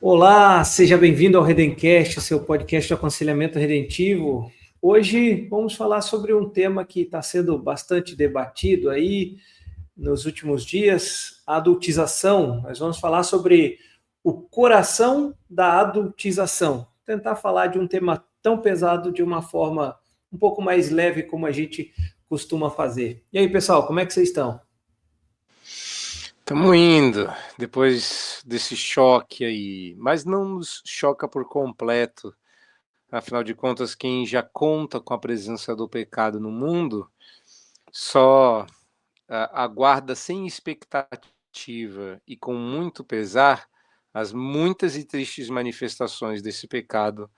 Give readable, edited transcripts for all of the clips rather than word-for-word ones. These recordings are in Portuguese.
Olá, seja bem-vindo ao Redencast, seu podcast de aconselhamento redentivo. Hoje vamos falar sobre um tema que está sendo bastante debatido aí nos últimos dias, a adultização. Nós vamos falar sobre o coração da adultização. Tentar falar de um tema tão pesado de uma forma um pouco mais leve como a gente costuma fazer. E aí, pessoal, como é que vocês estão? Estamos indo, depois desse choque aí, mas não nos choca por completo. Afinal de contas, quem já conta com a presença do pecado no mundo só aguarda sem expectativa e com muito pesar as muitas e tristes manifestações desse pecado,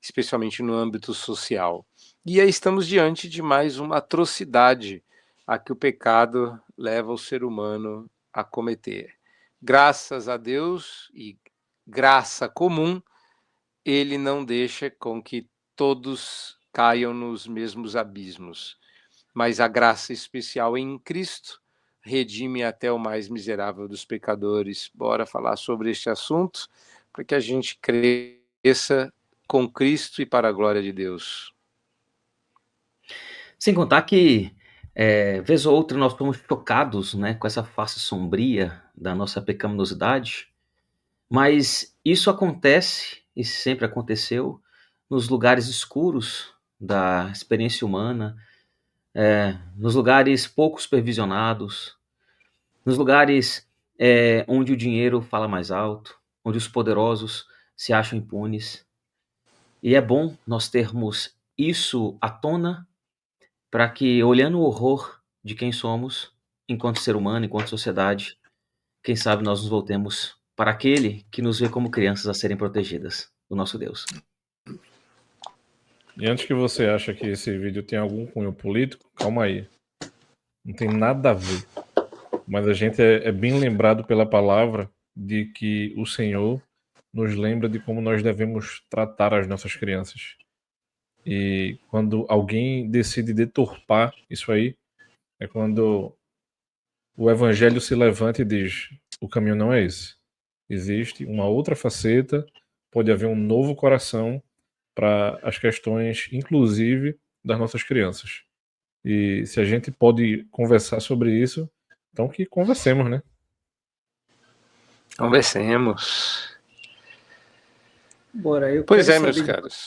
especialmente no âmbito social. E aí estamos diante de mais uma atrocidade a que o pecado leva o ser humano a cometer. Graças a Deus e graça comum, ele não deixa com que todos caiam nos mesmos abismos, mas a graça especial em Cristo redime até o mais miserável dos pecadores. Bora falar sobre este assunto para que a gente cresça com Cristo e para a glória de Deus. Sem contar que, vez ou outra, nós somos chocados, né, com essa face sombria da nossa pecaminosidade, mas isso acontece, e sempre aconteceu, nos lugares escuros da experiência humana, nos lugares pouco supervisionados, nos lugares onde o dinheiro fala mais alto, onde os poderosos se acham impunes. E é bom nós termos isso à tona para que, olhando o horror de quem somos, enquanto ser humano, enquanto sociedade, quem sabe nós nos voltemos para aquele que nos vê como crianças a serem protegidas, o nosso Deus. E antes que você ache que esse vídeo tem algum cunho político, calma aí. Não tem nada a ver. Mas a gente é bem lembrado pela palavra de que o Senhor nos lembra de como nós devemos tratar as nossas crianças. E quando alguém decide deturpar isso aí, é quando o evangelho se levanta e diz: o caminho não é esse. Existe uma outra faceta, pode haver um novo coração para as questões, inclusive, das nossas crianças. E se a gente pode conversar sobre isso, então que conversemos, né? Conversemos. Bora, Pois é, meus caros.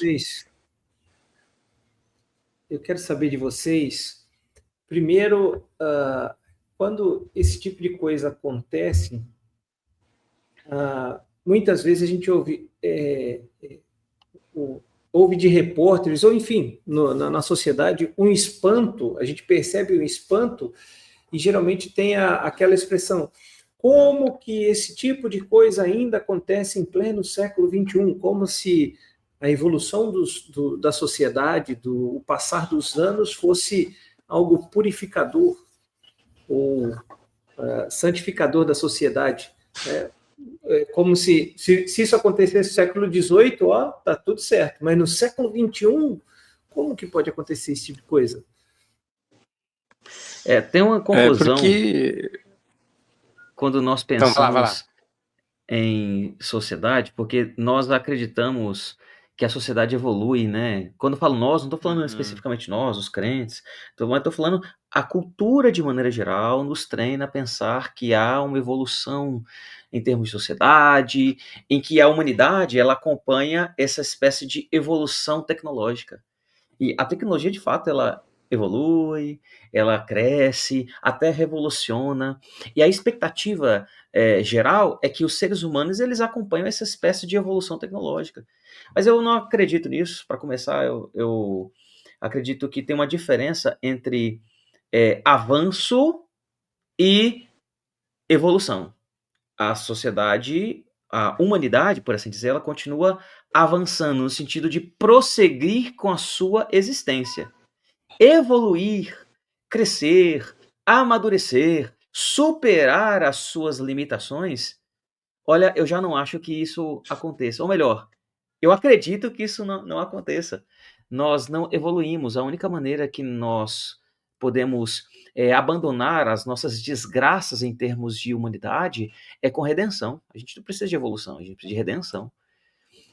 Eu quero saber de vocês, primeiro, quando esse tipo de coisa acontece, muitas vezes a gente ouve de repórteres, ou enfim, na sociedade, um espanto, a gente percebe um espanto, e geralmente tem aquela expressão: como que esse tipo de coisa ainda acontece em pleno século XXI? Como se a evolução da sociedade, o passar dos anos, fosse algo purificador ou santificador da sociedade. Como se isso acontecesse no século XVIII, tá tudo certo, mas no século XXI, como que pode acontecer esse tipo de coisa? Tem uma conclusão porque... quando nós Então, vai lá. pensamos em sociedade, porque nós acreditamos que a sociedade evolui, né? Quando eu falo nós, não estou falando especificamente nós, os crentes, mas estou falando a cultura de maneira geral nos treina a pensar que há uma evolução em termos de sociedade, em que a humanidade ela acompanha essa espécie de evolução tecnológica. E a tecnologia, de fato, ela evolui, ela cresce, até revoluciona. E a expectativa geral é que os seres humanos eles acompanham essa espécie de evolução tecnológica. Mas eu não acredito nisso. Para começar, eu acredito que tem uma diferença entre avanço e evolução. A sociedade, a humanidade, por assim dizer, ela continua avançando no sentido de prosseguir com a sua existência. Evoluir, crescer, amadurecer, superar as suas limitações, olha, eu já não acho que isso aconteça. Ou melhor, eu acredito que isso não aconteça. Nós não evoluímos. A única maneira que nós podemos abandonar as nossas desgraças em termos de humanidade é com redenção. A gente não precisa de evolução, a gente precisa de redenção.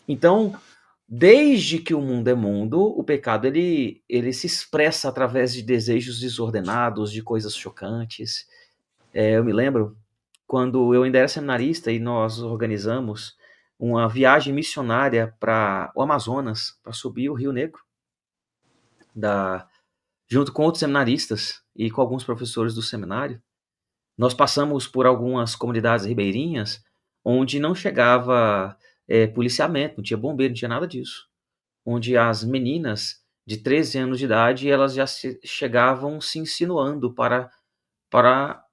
Então, desde que o mundo é mundo, o pecado ele se expressa através de desejos desordenados, de coisas chocantes. Eu me lembro quando eu ainda era seminarista e nós organizamos uma viagem missionária para o Amazonas, para subir o Rio Negro, junto com outros seminaristas e com alguns professores do seminário. Nós passamos por algumas comunidades ribeirinhas onde não chegava policiamento, não tinha bombeiro, não tinha nada disso. Onde as meninas de 13 anos de idade, elas já chegavam se insinuando para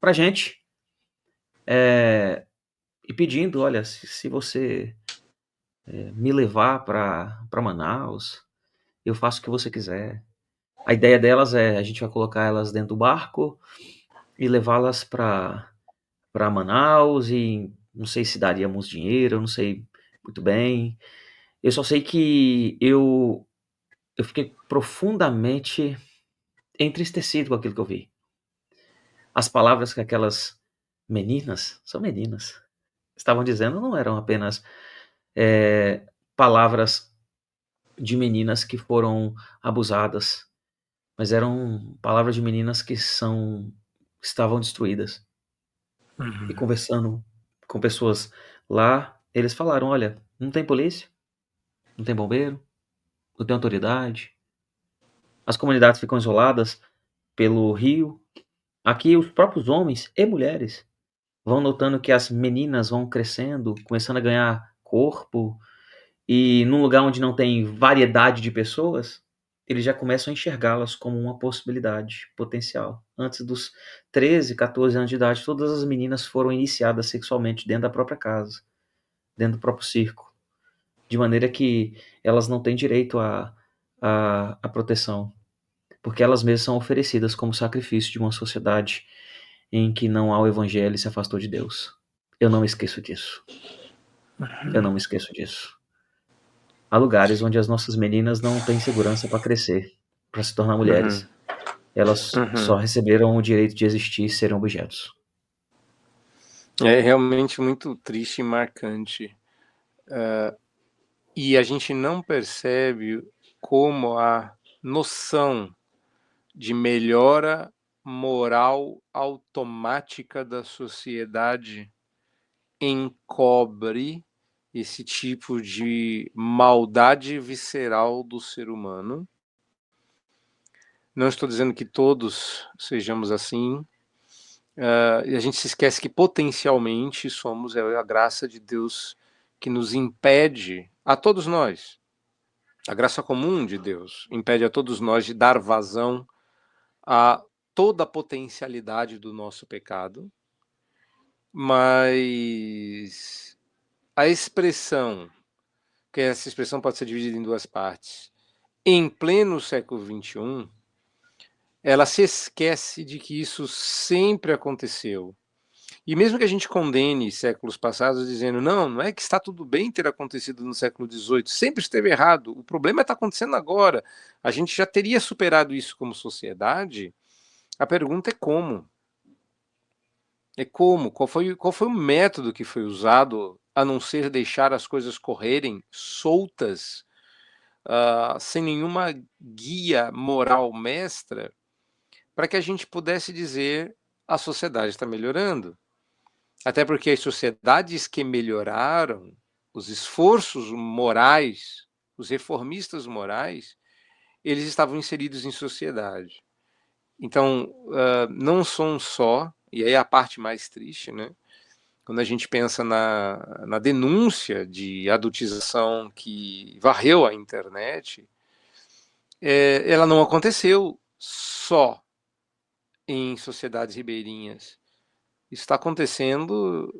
a gente, e pedindo, olha, se você me levar para Manaus, eu faço o que você quiser. A ideia delas a gente vai colocar elas dentro do barco e levá-las para Manaus, e não sei se daríamos dinheiro, eu não sei muito bem. Eu só sei que eu fiquei profundamente entristecido com aquilo que eu vi. As palavras que aquelas meninas, são meninas, estavam dizendo não eram apenas palavras de meninas que foram abusadas, mas eram palavras de meninas que estavam destruídas. E conversando com pessoas lá, eles falaram, olha, não tem polícia, não tem bombeiro, não tem autoridade, as comunidades ficam isoladas pelo rio. Aqui os próprios homens e mulheres vão notando que as meninas vão crescendo, começando a ganhar corpo, e num lugar onde não tem variedade de pessoas, eles já começam a enxergá-las como uma possibilidade potencial. Antes dos 13, 14 anos de idade, todas as meninas foram iniciadas sexualmente dentro da própria casa, dentro do próprio círculo, de maneira que elas não têm direito à proteção, porque elas mesmas são oferecidas como sacrifício de uma sociedade em que não há o evangelho e se afastou de Deus. Eu não me esqueço disso. Eu não me esqueço disso. Há lugares onde as nossas meninas não têm segurança para crescer, para se tornar mulheres. Elas só receberam o direito de existir e serem objetos. É realmente muito triste e marcante. E a gente não percebe como a noção de melhora moral automática da sociedade encobre esse tipo de maldade visceral do ser humano. Não estou dizendo que todos sejamos assim. E a gente se esquece que potencialmente somos a graça de Deus que nos impede, a todos nós, a graça comum de Deus, impede a todos nós de dar vazão a toda a potencialidade do nosso pecado, mas a expressão, que essa expressão pode ser dividida em duas partes, em pleno século XXI, ela se esquece de que isso sempre aconteceu. E mesmo que a gente condene séculos passados dizendo não é que está tudo bem ter acontecido no século XVIII, sempre esteve errado, o problema está acontecendo agora, a gente já teria superado isso como sociedade. A pergunta é como? Qual foi o método que foi usado, a não ser deixar as coisas correrem soltas, sem nenhuma guia moral mestra, para que a gente pudesse dizer a sociedade está melhorando. Até porque as sociedades que melhoraram, os esforços morais, os reformistas morais, eles estavam inseridos em sociedade. Então, não são só, e aí é a parte mais triste, né? Quando a gente pensa na denúncia de adultização que varreu a internet, ela não aconteceu só em sociedades ribeirinhas. Isso está acontecendo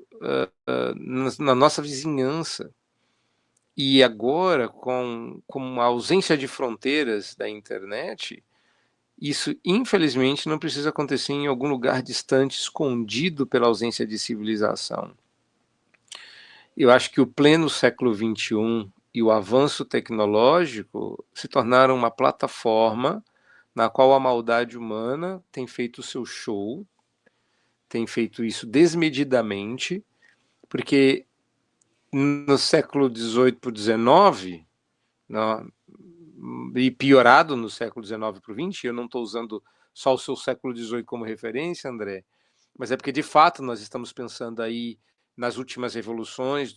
na nossa vizinhança. E agora, com a ausência de fronteiras da internet, isso, infelizmente, não precisa acontecer em algum lugar distante, escondido pela ausência de civilização. Eu acho que o pleno século XXI e o avanço tecnológico se tornaram uma plataforma na qual a maldade humana tem feito o seu show, tem feito isso desmedidamente, porque no século XVIII para o XIX, e piorado no século XIX para o XX, eu não estou usando só o seu século XVIII como referência, André, mas é porque, de fato, nós estamos pensando aí nas últimas revoluções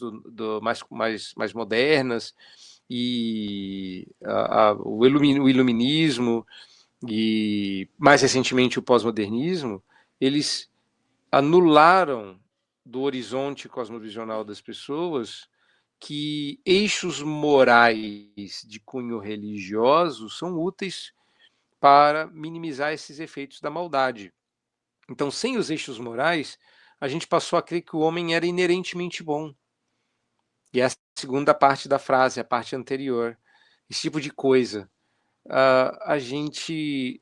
mais modernas, e o iluminismo, e mais recentemente o pós-modernismo, eles anularam do horizonte cosmovisional das pessoas que eixos morais de cunho religioso são úteis para minimizar esses efeitos da maldade. Então, sem os eixos morais, a gente passou a crer que o homem era inerentemente bom. E essa segunda parte da frase, a parte anterior, esse tipo de coisa, a gente,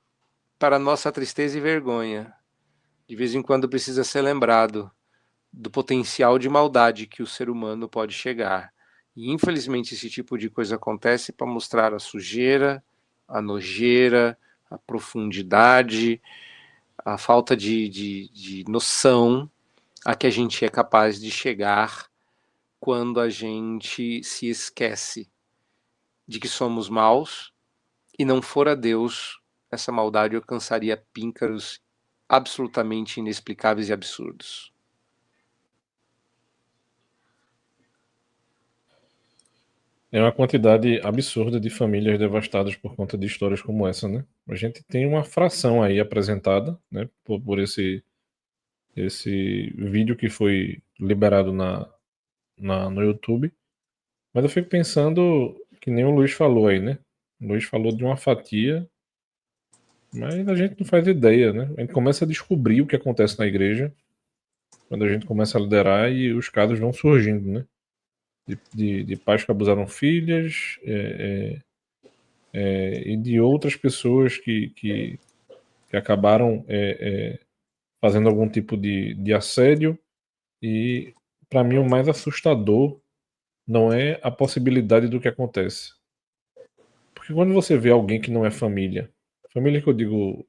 para nossa tristeza e vergonha, de vez em quando precisa ser lembrado do potencial de maldade que o ser humano pode chegar. E infelizmente esse tipo de coisa acontece para mostrar a sujeira, a nojeira, a profundidade, a falta de noção a que a gente é capaz de chegar quando a gente se esquece de que somos maus, e não fora Deus, essa maldade alcançaria píncaros absolutamente inexplicáveis e absurdos. É uma quantidade absurda de famílias devastadas por conta de histórias como essa, né? A gente tem uma fração aí apresentada, né, por esse vídeo que foi liberado no YouTube. Mas eu fico pensando, que nem o Luiz falou aí, né? O Luiz falou de uma fatia, mas a gente não faz ideia, né? A gente começa a descobrir o que acontece na igreja quando a gente começa a liderar e os casos vão surgindo, né? De pais que abusaram filhas, e de outras pessoas que acabaram fazendo algum tipo de assédio. E para mim o mais assustador não é a possibilidade do que acontece. Porque quando você vê alguém que não é família que eu digo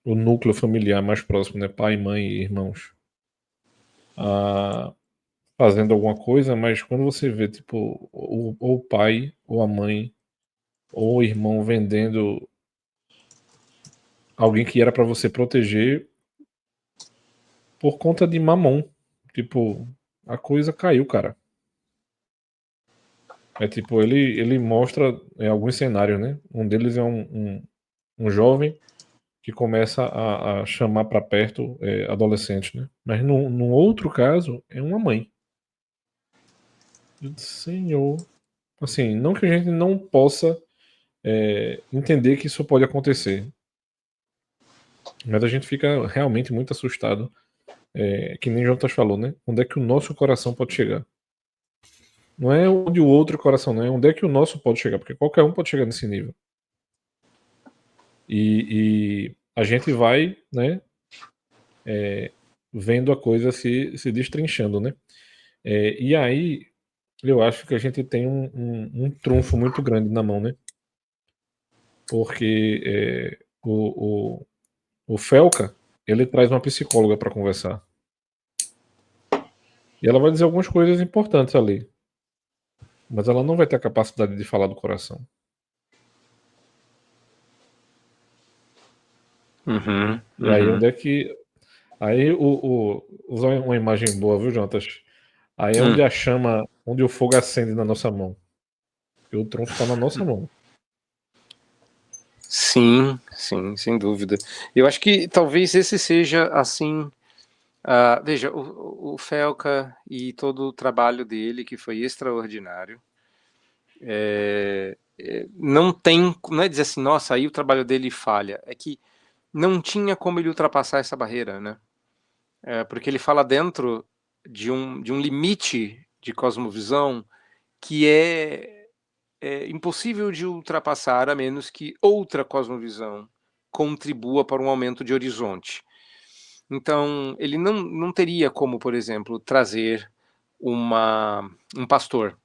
o núcleo familiar mais próximo, né, pai, mãe e irmãos, fazendo alguma coisa, mas quando você vê tipo ou o pai ou a mãe ou o irmão vendendo alguém que era para você proteger por conta de mamon, tipo, a coisa caiu, cara. É tipo, ele mostra alguns cenários, né? Um deles é um jovem que começa a chamar para perto adolescentes, né? Mas no outro caso é uma mãe. Senhor, assim, não que a gente não possa entender que isso pode acontecer, mas a gente fica realmente muito assustado, que nem Jonas falou, né? Onde é que o nosso coração pode chegar? Não é onde o outro coração, não é onde é que o nosso pode chegar, porque qualquer um pode chegar nesse nível. E a gente vai, né, vendo a coisa se destrinchando, né? E aí eu acho que a gente tem um trunfo muito grande na mão, né? Porque o Felca, ele traz uma psicóloga para conversar. E ela vai dizer algumas coisas importantes ali. Mas ela não vai ter a capacidade de falar do coração. E aí onde é que... Aí usar uma imagem boa, viu, Jonas? Aí é onde a chama, onde o fogo acende na nossa mão. E o trunfo está na nossa mão. Sim, sim, sem dúvida. Eu acho que talvez esse seja, assim, veja, o Felca e todo o trabalho dele, que foi extraordinário, não é dizer assim, nossa, aí o trabalho dele falha, é que não tinha como ele ultrapassar essa barreira, né? Porque ele fala dentro de um limite de cosmovisão que é impossível de ultrapassar, a menos que outra cosmovisão contribua para um aumento de horizonte. Então, ele não teria como, por exemplo, trazer um pastor.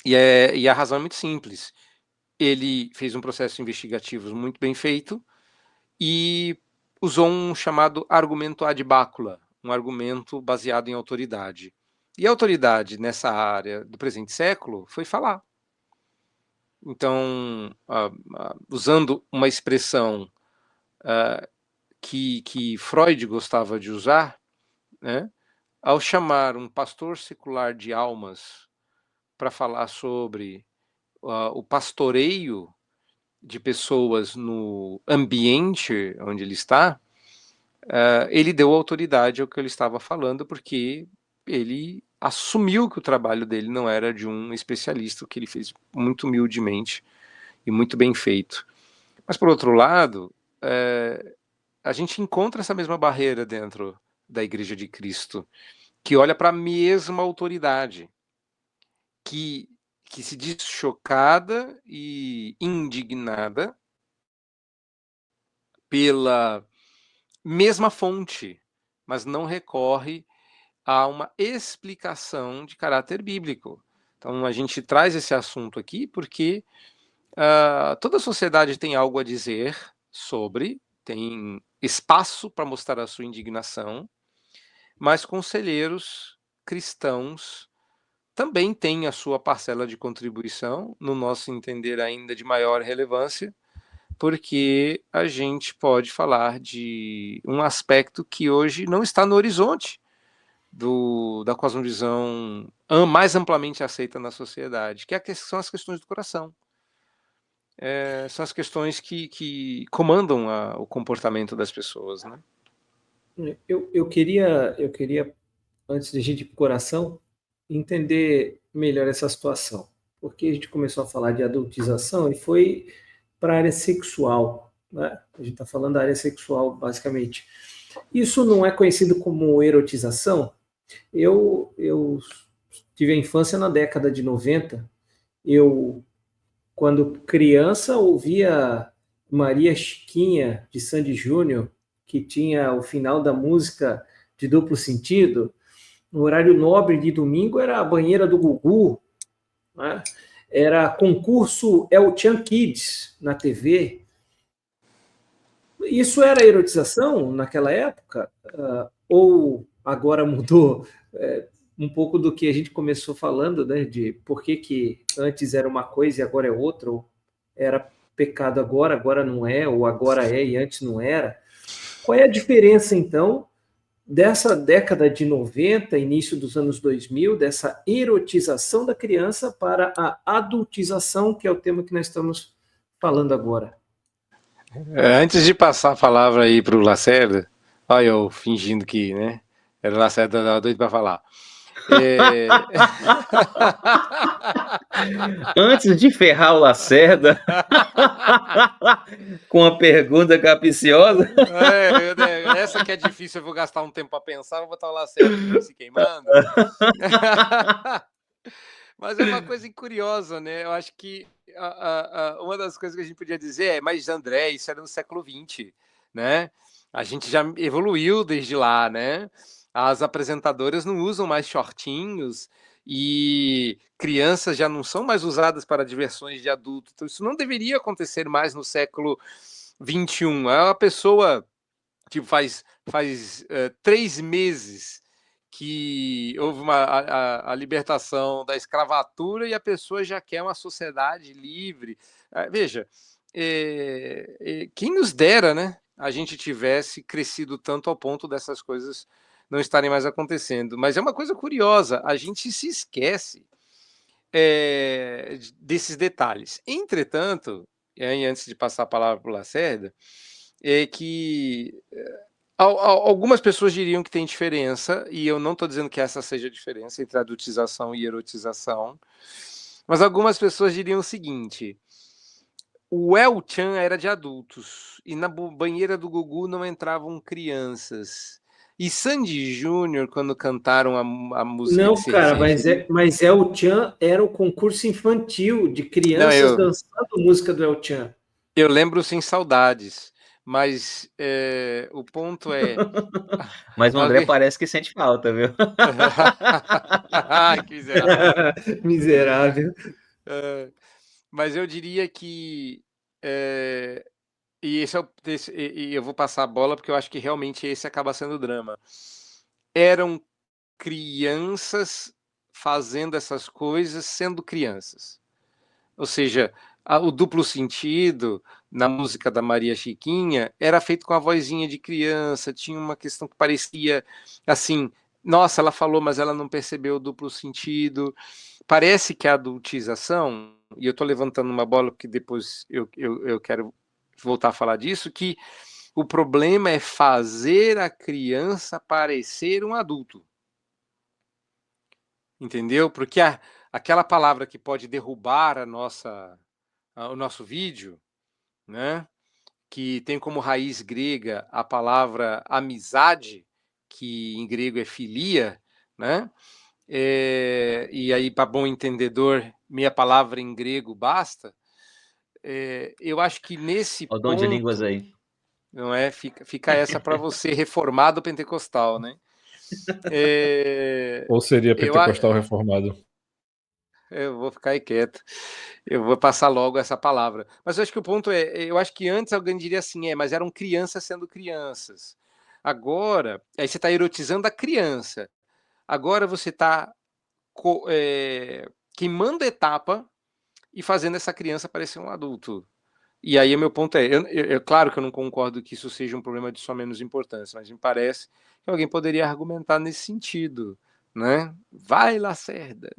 E a razão é muito simples. ele fez um processo investigativo muito bem feito e usou um chamado argumento ad bacula, um argumento baseado em autoridade. E a autoridade nessa área do presente século foi falar. Então, usando uma expressão que Freud gostava de usar, né, ao chamar um pastor secular de almas para falar sobre o pastoreio de pessoas no ambiente onde ele está, ele deu autoridade ao que ele estava falando, porque ele assumiu que o trabalho dele não era de um especialista, o que ele fez muito humildemente e muito bem feito. Mas, por outro lado, a gente encontra essa mesma barreira dentro da Igreja de Cristo, que olha para a mesma autoridade, que se diz chocada e indignada pela mesma fonte, mas não recorre a uma explicação de caráter bíblico. Então, a gente traz esse assunto aqui porque toda sociedade tem algo a dizer sobre, tem espaço para mostrar a sua indignação, mas conselheiros cristãos também têm a sua parcela de contribuição, no nosso entender ainda de maior relevância, porque a gente pode falar de um aspecto que hoje não está no horizonte da cosmovisão mais amplamente aceita na sociedade, que são as questões do coração. São as questões que comandam o comportamento das pessoas, né? Eu queria, antes de a gente ir para o coração, entender melhor essa situação, porque a gente começou a falar de adultização e foi para a área sexual, né? A gente está falando da área sexual, basicamente. Isso não é conhecido como erotização? Eu tive a infância na década de 90, quando criança, ouvia Maria Chiquinha, de Sandy Júnior, que tinha o final da música de duplo sentido. No horário nobre de domingo era a banheira do Gugu, né? Era concurso El Chan Kids na TV. Isso era erotização naquela época? Ou agora mudou? Um pouco do que a gente começou falando, né, de por que antes era uma coisa e agora é outra, ou era pecado agora não é, ou agora é e antes não era. Qual é a diferença, então, dessa década de 90, início dos anos 2000, dessa erotização da criança para a adultização, que é o tema que nós estamos falando agora? Antes de passar a palavra aí para o Lacerda, olha eu fingindo que, né, era o Lacerda, estava doido para falar. Antes de ferrar o Lacerda com a pergunta capiciosa. Essa que é difícil, eu vou gastar um tempo para pensar, vou botar o Lacerda se queimando. Mas é uma coisa curiosa, né? Eu acho que uma das coisas que a gente podia dizer mas André, isso era no século XX, né? A gente já evoluiu desde lá, né? As apresentadoras não usam mais shortinhos e crianças já não são mais usadas para diversões de adulto. Então, isso não deveria acontecer mais no século XXI. A pessoa, tipo, faz 3 meses que houve a libertação da escravatura e a pessoa já quer uma sociedade livre. Veja, quem nos dera, né? A gente tivesse crescido tanto ao ponto dessas coisas não estarem mais acontecendo. Mas é uma coisa curiosa, a gente se esquece desses detalhes. Entretanto, antes de passar a palavra para o Lacerda, é que algumas pessoas diriam que tem diferença, e eu não estou dizendo que essa seja a diferença entre adultização e erotização, mas algumas pessoas diriam o seguinte: o El Chan era de adultos, e na banheira do Gugu não entravam crianças. E Sandy Júnior, quando cantaram a música... Não, cara, mas El Chan era o concurso infantil de crianças dançando música do El Chan. Eu lembro sem saudades, mas o ponto é... Mas o André parece que sente falta, viu? Ai, que miserável. Miserável. Mas eu diria que e e eu vou passar a bola porque eu acho que realmente esse acaba sendo o drama. Eram crianças fazendo essas coisas sendo crianças. Ou seja, o duplo sentido na música da Maria Chiquinha era feito com a vozinha de criança, tinha uma questão que parecia assim, nossa, ela falou, mas ela não percebeu o duplo sentido. Parece que a adultização, e eu estou levantando uma bola porque depois eu quero voltar a falar disso, que o problema é fazer a criança parecer um adulto. Entendeu? Porque aquela palavra que pode derrubar o nosso vídeo, né? Que tem como raiz grega a palavra amizade, que em grego é filia, né? E aí, para bom entendedor, meia palavra em grego basta. Eu acho que nesse Ó, o dom de línguas ponto, aí. não é? Fica essa para você, reformado pentecostal, né? Ou seria Eu, pentecostal reformado? eu vou ficar aí quieto. Eu vou passar logo essa palavra. Mas eu acho que o ponto é, eu acho que antes alguém diria assim, mas eram crianças sendo crianças. Agora, aí você está erotizando a criança. Agora você está queimando a etapa e fazendo essa criança parecer um adulto. E aí o meu ponto é, claro que eu não concordo que isso seja um problema de só menos importância, mas me parece que alguém poderia argumentar nesse sentido, né? Vai, Lacerda.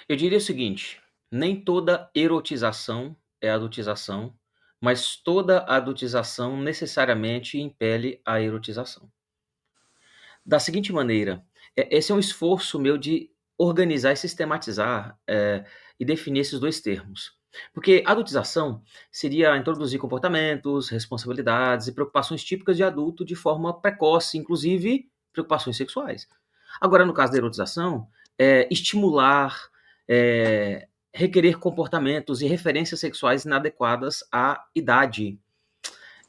Eu diria o seguinte: nem toda erotização é adultização, mas toda adultização necessariamente impele a erotização. Da seguinte maneira, esse é um esforço meu de organizar e sistematizar e definir esses dois termos. Porque adultização seria introduzir comportamentos, responsabilidades e preocupações típicas de adulto de forma precoce, inclusive preocupações sexuais. Agora, no caso da erotização, estimular, requerer comportamentos e referências sexuais inadequadas à idade.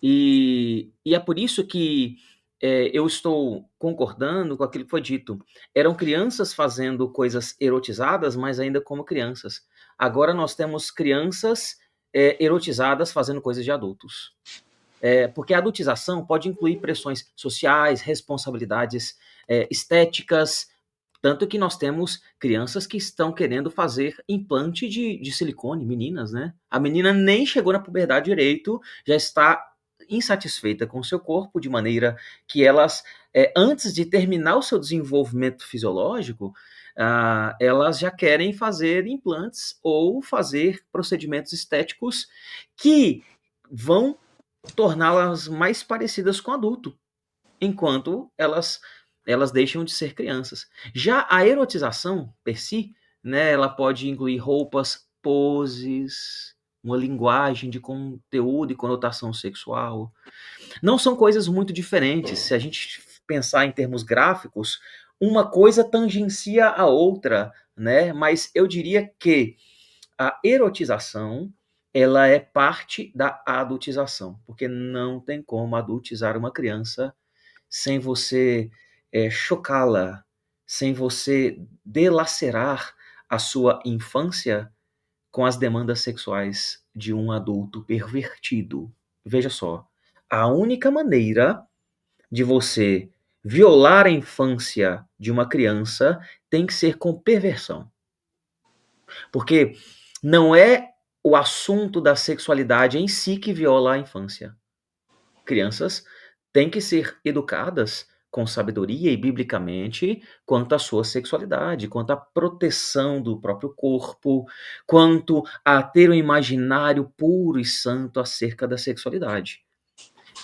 E é por isso que eu estou concordando com aquilo que foi dito. Eram crianças fazendo coisas erotizadas, mas ainda como crianças. Agora nós temos crianças erotizadas fazendo coisas de adultos. Porque a adultização pode incluir pressões sociais, responsabilidades estéticas, tanto que nós temos crianças que estão querendo fazer implante de silicone, meninas, né? A menina nem chegou na puberdade direito, já está insatisfeita com o seu corpo, de maneira que elas, antes de terminar o seu desenvolvimento fisiológico, elas já querem fazer implantes ou fazer procedimentos estéticos que vão torná-las mais parecidas com adulto, enquanto elas deixam de ser crianças. Já a erotização, per si, né, ela pode incluir roupas, poses, uma linguagem de conteúdo e conotação sexual. Não são coisas muito diferentes. Se a gente pensar em termos gráficos, uma coisa tangencia a outra, né? Mas eu diria que a erotização ela é parte da adultização, porque não tem como adultizar uma criança sem você chocá-la, sem você delacerar a sua infância com as demandas sexuais de um adulto pervertido. Veja só, a única maneira de você violar a infância de uma criança tem que ser com perversão. Porque não é o assunto da sexualidade em si que viola a infância. Crianças têm que ser educadas com sabedoria e biblicamente quanto à sua sexualidade, quanto à proteção do próprio corpo, quanto a ter um imaginário puro e santo acerca da sexualidade.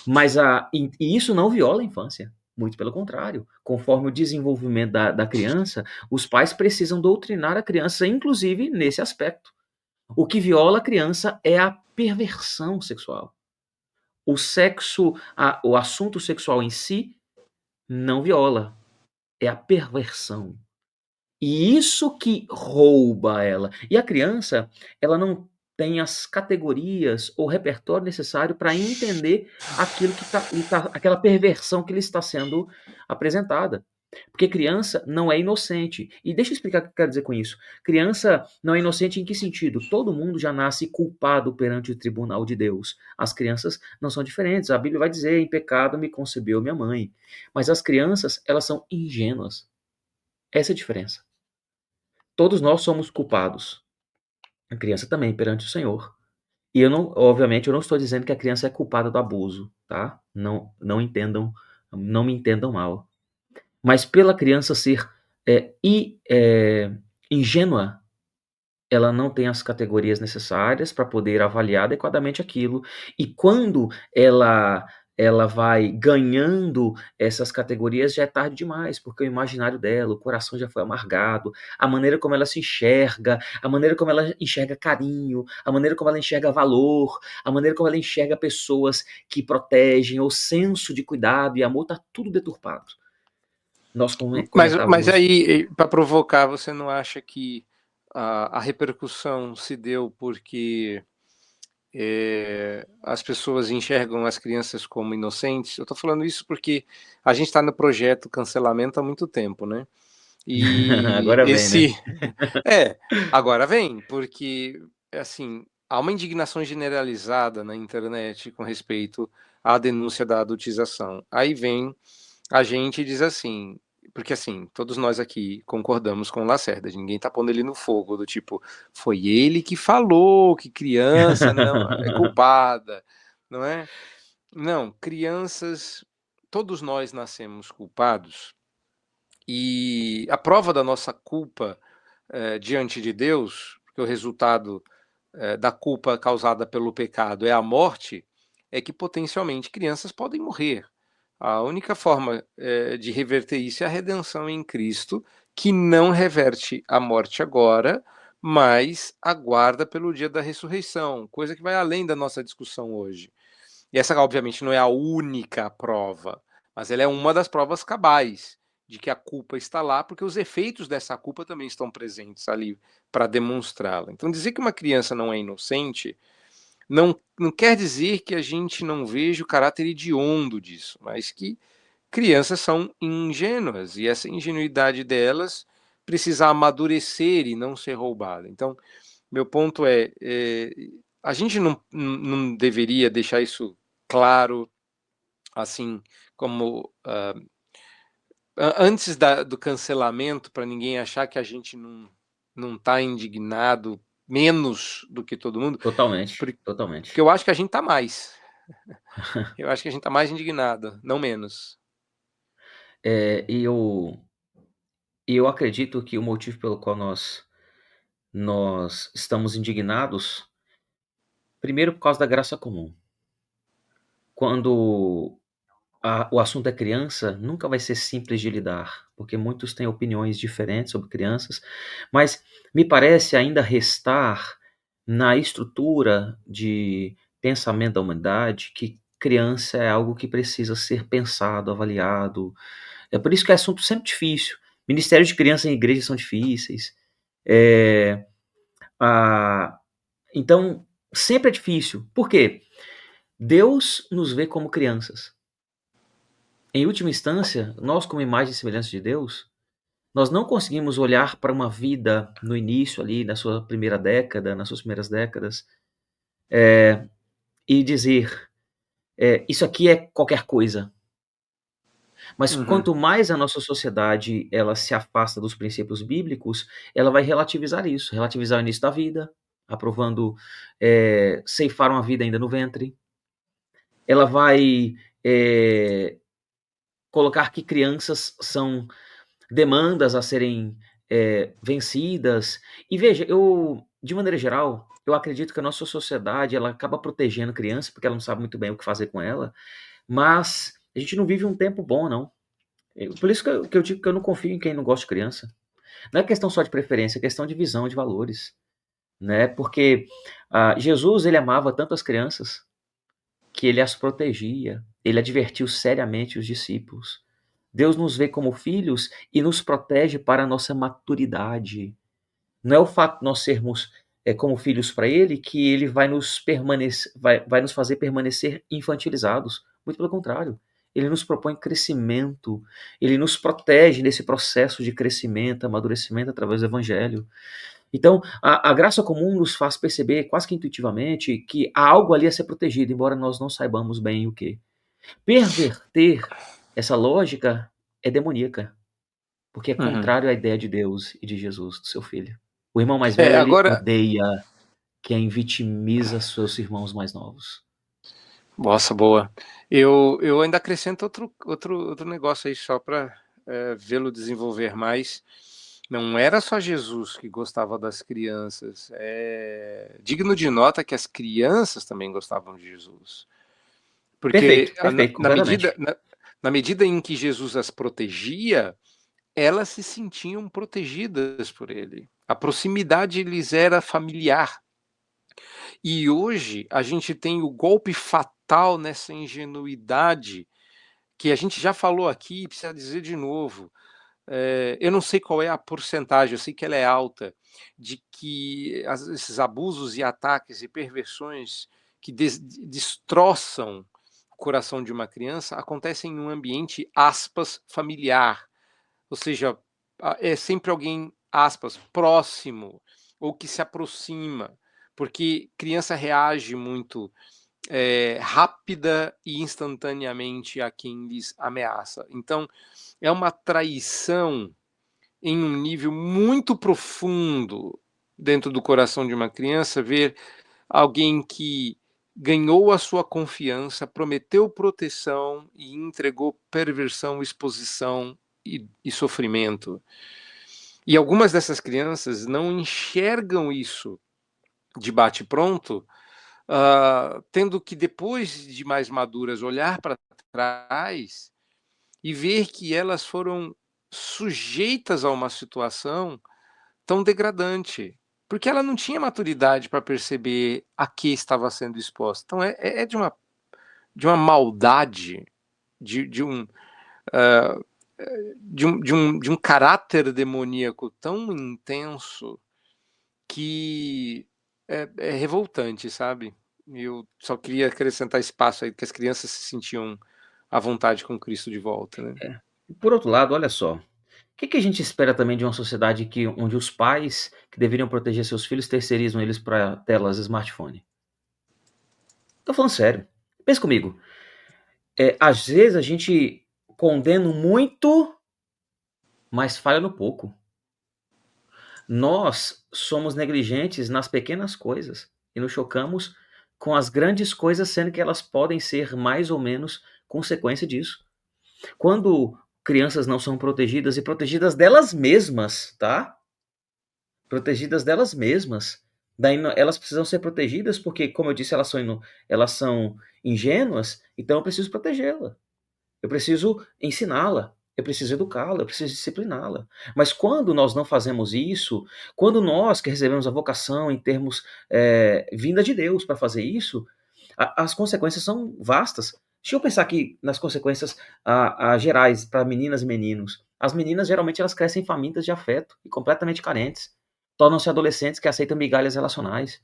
Mas e isso não viola a infância. Muito pelo contrário. Conforme o desenvolvimento da criança, os pais precisam doutrinar a criança, inclusive nesse aspecto. O que viola a criança é a perversão sexual. O sexo, o assunto sexual em si, não viola. É a perversão. E isso que rouba ela. E a criança, ela não tem as categorias ou repertório necessário para entender aquilo que aquela perversão que lhe está sendo apresentada. Porque criança não é inocente. E deixa eu explicar o que eu quero dizer com isso. Criança não é inocente em que sentido? Todo mundo já nasce culpado perante o tribunal de Deus. As crianças não são diferentes. A Bíblia vai dizer, em pecado me concebeu minha mãe. Mas as crianças, elas são ingênuas. Essa é a diferença. Todos nós somos culpados. A criança também, perante o Senhor. E eu não, obviamente, eu não estou dizendo que a criança é culpada do abuso, tá? Não entendam, não me entendam mal. Mas pela criança ser ingênua, ela não tem as categorias necessárias para poder avaliar adequadamente aquilo. E quando ela vai ganhando essas categorias, já é tarde demais, porque o imaginário dela, o coração já foi amargado, a maneira como ela se enxerga, a maneira como ela enxerga carinho, a maneira como ela enxerga valor, a maneira como ela enxerga pessoas que protegem, o senso de cuidado e amor, está tudo deturpado. Nós Mas comentávamos. aí, para provocar, você não acha que a repercussão se deu porque as pessoas enxergam as crianças como inocentes? Eu estou falando isso porque a gente está no projeto cancelamento há muito tempo, né? E Agora vem, né? agora vem, porque assim, há uma indignação generalizada na internet com respeito à denúncia da adultização. Aí vem a gente e diz assim, porque assim, todos nós aqui concordamos com o Lacerda, ninguém tá pondo ele no fogo, do tipo, foi ele que falou que criança não é culpada, não é? Não, crianças, todos nós nascemos culpados, e a prova da nossa culpa diante de Deus, porque o resultado da culpa causada pelo pecado é a morte, é que potencialmente crianças podem morrer. A única forma de reverter isso é a redenção em Cristo, que não reverte a morte agora, mas aguarda pelo dia da ressurreição, coisa que vai além da nossa discussão hoje. E essa, obviamente, não é a única prova, mas ela é uma das provas cabais de que a culpa está lá, porque os efeitos dessa culpa também estão presentes ali para demonstrá-la. Então, dizer que uma criança não é inocente não quer dizer que a gente não veja o caráter hediondo disso, mas que crianças são ingênuas e essa ingenuidade delas precisa amadurecer e não ser roubada. Então, meu ponto a gente não deveria deixar isso claro, assim, como antes do cancelamento, para ninguém achar que a gente não está indignado menos do que todo mundo, Totalmente. porque eu acho que a gente está mais. Eu acho que a gente está mais indignado, não menos. E eu acredito que o motivo pelo qual nós estamos indignados, primeiro por causa da graça comum. Quando o assunto é criança, nunca vai ser simples de lidar, porque muitos têm opiniões diferentes sobre crianças, mas me parece ainda restar na estrutura de pensamento da humanidade que criança é algo que precisa ser pensado, avaliado. É por isso que é assunto sempre difícil. Ministérios de criança em igrejas são difíceis. Então, sempre é difícil. Por quê? Deus nos vê como crianças. Em última instância, nós, como imagem e semelhança de Deus, nós não conseguimos olhar para uma vida no início ali, na sua primeira década, nas suas primeiras décadas, e dizer, isso aqui é qualquer coisa. Mas quanto mais a nossa sociedade ela se afasta dos princípios bíblicos, ela vai relativizar isso, relativizar o início da vida, aprovando ceifar uma vida ainda no ventre. Ela vai colocar que crianças são demandas a serem vencidas. E veja, de maneira geral, eu acredito que a nossa sociedade ela acaba protegendo criança porque ela não sabe muito bem o que fazer com ela, mas a gente não vive um tempo bom, não. Por isso que eu digo que eu não confio em quem não gosta de criança. Não é questão só de preferência, é questão de visão, de valores. Né? Porque Jesus ele amava tanto as crianças que ele as protegia, ele advertiu seriamente os discípulos. Deus nos vê como filhos e nos protege para a nossa maturidade. Não é o fato de nós sermos como filhos para ele que ele vai nos fazer permanecer infantilizados. Muito pelo contrário. Ele nos propõe crescimento, ele nos protege nesse processo de crescimento, amadurecimento através do Evangelho. Então, a graça comum nos faz perceber, quase que intuitivamente, que há algo ali a ser protegido, embora nós não saibamos bem o que. Perverter essa lógica é demoníaca, porque é Uhum. contrário à ideia de Deus e de Jesus, do seu filho. O irmão mais velho, ele Agora, odeia quem vitimiza seus irmãos mais novos. nossa, boa. Eu ainda acrescento outro negócio aí só para vê-lo desenvolver mais. Não era só Jesus que gostava das crianças. É digno de nota que as crianças também gostavam de Jesus. Porque Perfeito, completamente. na medida em que Jesus as protegia, elas se sentiam protegidas por ele. A proximidade lhes era familiar. E hoje a gente tem o golpe fatal nessa ingenuidade que a gente já falou aqui e precisa dizer de novo. Eu não sei qual é a porcentagem, eu sei que ela é alta, de que esses abusos e ataques e perversões que destroçam o coração de uma criança acontecem em um ambiente, aspas, familiar. Ou seja, é sempre alguém, aspas, próximo ou que se aproxima, porque criança reage muito rápida e instantaneamente a quem lhes ameaça. Então, é uma traição em um nível muito profundo dentro do coração de uma criança ver alguém que ganhou a sua confiança, prometeu proteção e entregou perversão, exposição e sofrimento. E algumas dessas crianças não enxergam isso de bate-pronto, tendo que, depois de mais maduras, olhar para trás e ver que elas foram sujeitas a uma situação tão degradante, porque ela não tinha maturidade para perceber a que estava sendo exposta. Então é de uma maldade, de um, uh, de um caráter demoníaco tão intenso que é revoltante, sabe? Eu só queria acrescentar espaço aí que as crianças se sentiam à vontade com Cristo de volta, né? Por outro lado, olha só, o que a gente espera também de uma sociedade onde os pais que deveriam proteger seus filhos terceirizam eles para telas smartphone? Tô falando sério. Pensa comigo. Às vezes a gente condena muito, mas falha no pouco. Nós somos negligentes nas pequenas coisas e nos chocamos com as grandes coisas, sendo que elas podem ser mais ou menos consequência disso. Quando crianças não são protegidas e protegidas delas mesmas, tá? Protegidas delas mesmas. Daí elas precisam ser protegidas porque, como eu disse, elas são ingênuas, então eu preciso protegê-la. Eu preciso ensiná-la, eu preciso educá-la, eu preciso discipliná-la. Mas quando nós não fazemos isso, quando nós que recebemos a vocação em termos vinda de Deus para fazer isso, as consequências são vastas. Deixa eu pensar aqui nas consequências gerais para meninas e meninos. As meninas geralmente elas crescem famintas de afeto e completamente carentes. Tornam-se adolescentes que aceitam migalhas relacionais.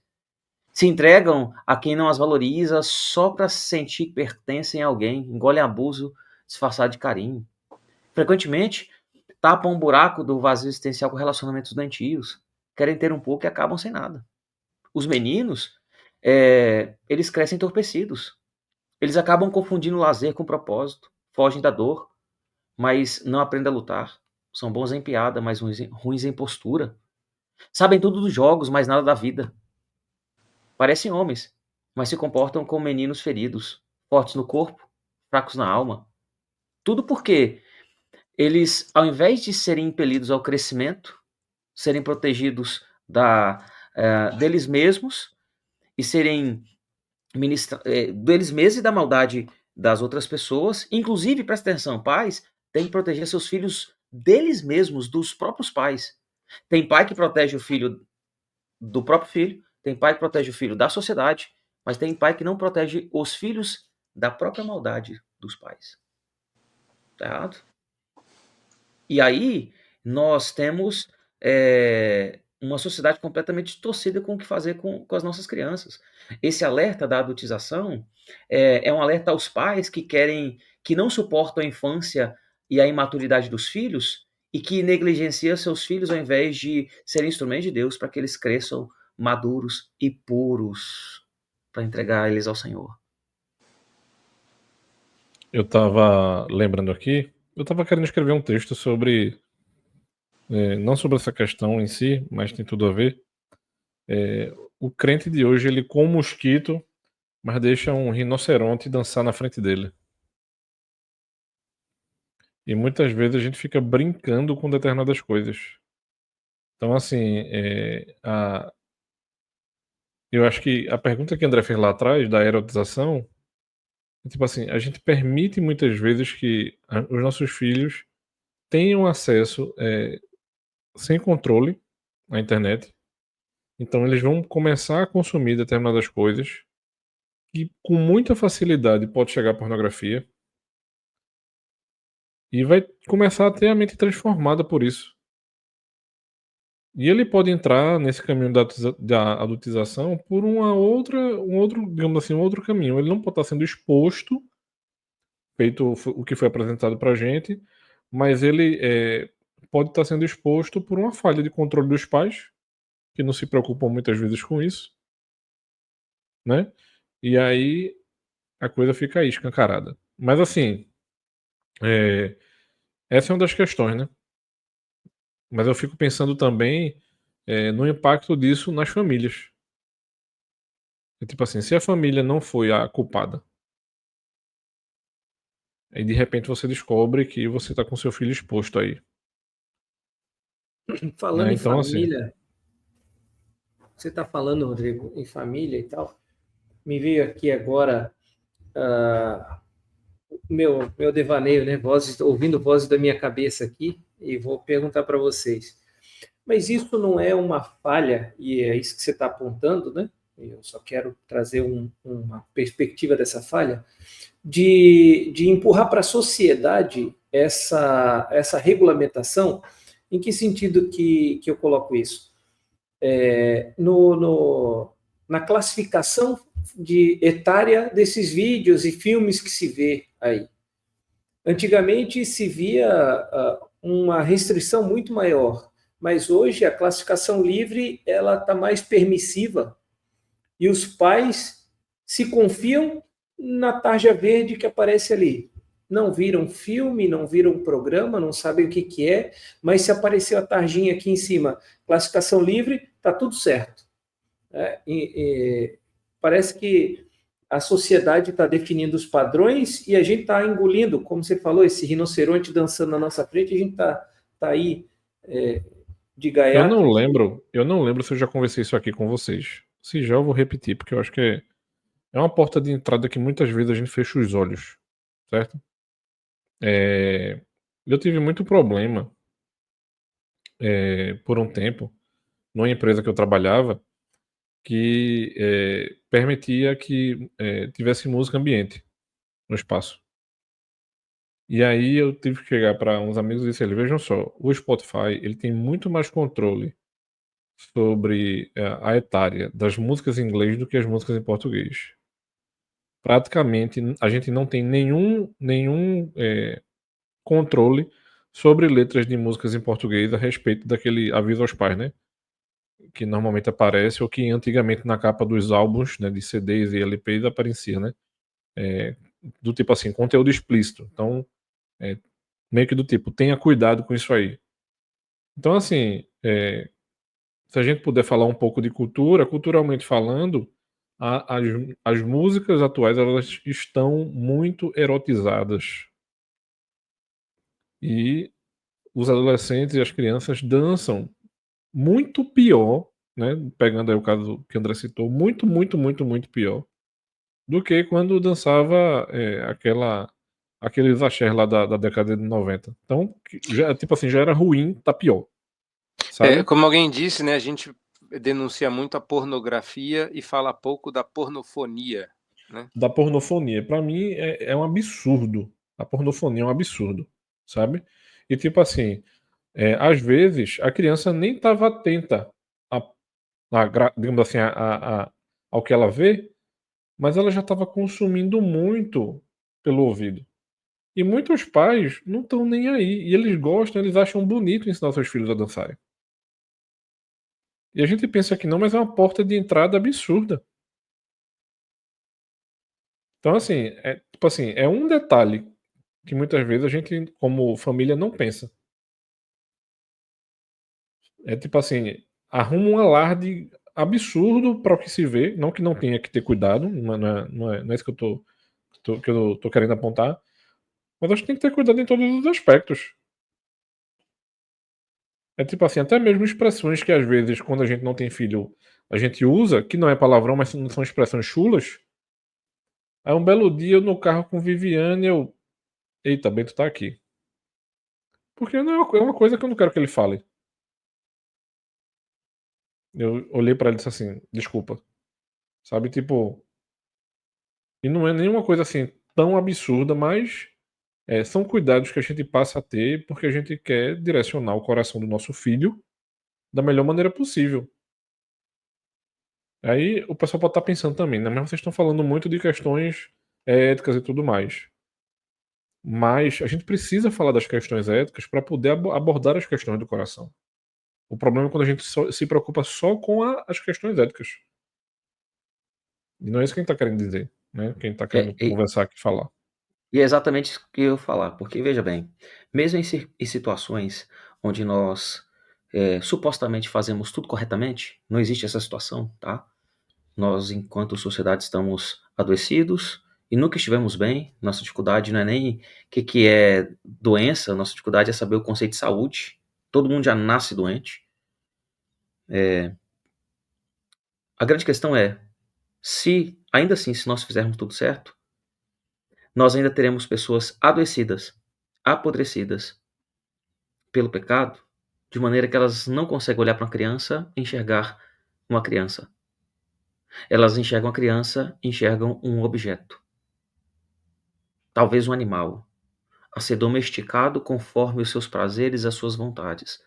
Se entregam a quem não as valoriza só para sentir que pertencem a alguém, engolem abuso disfarçado de carinho. Frequentemente, tapam um buraco do vazio existencial com relacionamentos doentios, querem ter um pouco e acabam sem nada. Os meninos, eles crescem entorpecidos. Eles acabam confundindo lazer com propósito, fogem da dor, mas não aprendem a lutar. São bons em piada, mas ruins em postura. Sabem tudo dos jogos, mas nada da vida. Parecem homens, mas se comportam como meninos feridos, fortes no corpo, fracos na alma. Tudo porque eles, ao invés de serem impelidos ao crescimento, serem protegidos deles mesmos e serem deles mesmos e da maldade das outras pessoas, inclusive, presta atenção, pais têm que proteger seus filhos deles mesmos, dos próprios pais. Tem pai que protege o filho do próprio filho, tem pai que protege o filho da sociedade, mas tem pai que não protege os filhos da própria maldade dos pais. Tá errado? E aí nós temos uma sociedade completamente distorcida com o que fazer com as nossas crianças. Esse alerta da adultização é um alerta aos pais que que não suportam a infância e a imaturidade dos filhos e que negligencia seus filhos ao invés de serem instrumentos de Deus para que eles cresçam maduros e puros para entregar eles ao Senhor. Eu estava lembrando aqui, eu estava querendo escrever um texto sobre, não sobre essa questão em si, mas tem tudo a ver. O crente de hoje, ele com um mosquito, mas deixa um rinoceronte dançar na frente dele. E muitas vezes a gente fica brincando com determinadas coisas. Então, assim, eu acho que a pergunta que André fez lá atrás, da erotização, é tipo assim, a gente permite muitas vezes que os nossos filhos tenham acesso sem controle à internet. Então eles vão começar a consumir determinadas coisas que com muita facilidade pode chegar à pornografia e vai começar a ter a mente transformada por isso. E ele pode entrar nesse caminho da adultização por um outro, digamos assim, um outro caminho. Ele não pode estar sendo exposto, feito o que foi apresentado para a gente, mas ele pode estar sendo exposto por uma falha de controle dos pais, que não se preocupam muitas vezes com isso, né? E aí a coisa fica aí escancarada. Mas assim, essa é uma das questões, né? Mas eu fico pensando também no impacto disso nas famílias. Tipo assim, se a família não foi a culpada, aí de repente você descobre que você tá com seu filho exposto aí. Falando Né? em Então, assim, família, você está falando, Rodrigo, em família e tal, me veio aqui agora meu devaneio, né? Ouvindo vozes da minha cabeça aqui, e vou perguntar para vocês. Mas isso não é uma falha, e é isso que você está apontando, né? Eu só quero trazer uma perspectiva dessa falha, de empurrar para a sociedade essa regulamentação. Em que sentido que eu coloco isso? Na classificação etária desses vídeos e filmes que se vê aí. Antigamente se via uma restrição muito maior, mas hoje a classificação livre ela está mais permissiva e os pais se confiam na tarja verde que aparece ali. Não viram filme, não viram programa, não sabem o que é, mas se apareceu a tarjinha aqui em cima, classificação livre, está tudo certo. Parece que a sociedade está definindo os padrões e a gente está engolindo, como você falou, esse rinoceronte dançando na nossa frente, a gente está aí de gaiato. eu não lembro se eu já conversei isso aqui com vocês. Se já, eu vou repetir, porque eu acho que é uma porta de entrada que muitas vezes a gente fecha os olhos, certo? Eu tive muito problema por um tempo numa empresa que eu trabalhava que permitia que tivesse música ambiente no espaço. E aí eu tive que chegar para uns amigos e dizer: vejam só, o Spotify ele tem muito mais controle sobre a etária das músicas em inglês do que as músicas em português. Praticamente a gente não tem nenhum controle sobre letras de músicas em português a respeito daquele aviso aos pais, né? Que normalmente aparece, ou que antigamente na capa dos álbuns, né, de CDs e LPs aparecia, né? Do tipo assim, conteúdo explícito. Então, meio que do tipo, tenha cuidado com isso aí. Então, assim, se a gente puder falar um pouco de cultura, culturalmente falando, as músicas atuais elas estão muito erotizadas. E os adolescentes e as crianças dançam muito pior, né? Pegando aí o caso que o André citou, muito pior do que quando dançava aqueles axés lá da década de 90. Então, já, tipo assim, já era ruim, tá pior. Sabe? Como alguém disse, né, a gente denuncia muito a pornografia e fala pouco da pornofonia, né? Da pornofonia. Pra mim é um absurdo. A pornofonia é um absurdo, sabe? E tipo assim, às vezes a criança nem estava atenta digamos assim, ao que ela vê, mas ela já estava consumindo muito pelo ouvido. E muitos pais não estão nem aí. E eles gostam, eles acham bonito ensinar seus filhos a dançarem. E a gente pensa que não, mas é uma porta de entrada absurda. Então, assim, tipo assim, é um detalhe que muitas vezes a gente, como família, não pensa. É tipo assim, arruma um alarde absurdo para o que se vê, não que não tenha que ter cuidado, não é isso que eu tô querendo apontar, mas acho que tem que ter cuidado em todos os aspectos. É tipo assim, até mesmo expressões que às vezes, quando a gente não tem filho, a gente usa, que não é palavrão, mas são expressões chulas. Aí um belo dia eu no carro com Viviane, eita, Bento tá aqui. Porque não é uma coisa que eu não quero que ele fale. Eu olhei pra ele e disse assim, desculpa. Sabe, tipo, e não é nenhuma coisa assim tão absurda, mas são cuidados que a gente passa a ter porque a gente quer direcionar o coração do nosso filho da melhor maneira possível. Aí o pessoal pode estar pensando também, né? Mas vocês estão falando muito de questões éticas e tudo mais. Mas a gente precisa falar das questões éticas para poder abordar as questões do coração. O problema é quando a gente se preocupa só com as questões éticas. E não é isso que a gente está querendo dizer, né? Quem está querendo É, conversar aqui falar. E é exatamente isso que eu ia falar, porque veja bem, mesmo em situações onde nós supostamente fazemos tudo corretamente, não existe essa situação, tá? Nós, enquanto sociedade, estamos adoecidos e nunca estivemos bem. Nossa dificuldade não é nem o que é doença, nossa dificuldade é saber o conceito de saúde. Todo mundo já nasce doente. A grande questão é, ainda assim, se nós fizermos tudo certo, nós ainda teremos pessoas adoecidas, apodrecidas pelo pecado, de maneira que elas não conseguem olhar para uma criança e enxergar uma criança. Elas enxergam a criança e enxergam um objeto, talvez um animal, a ser domesticado conforme os seus prazeres e as suas vontades,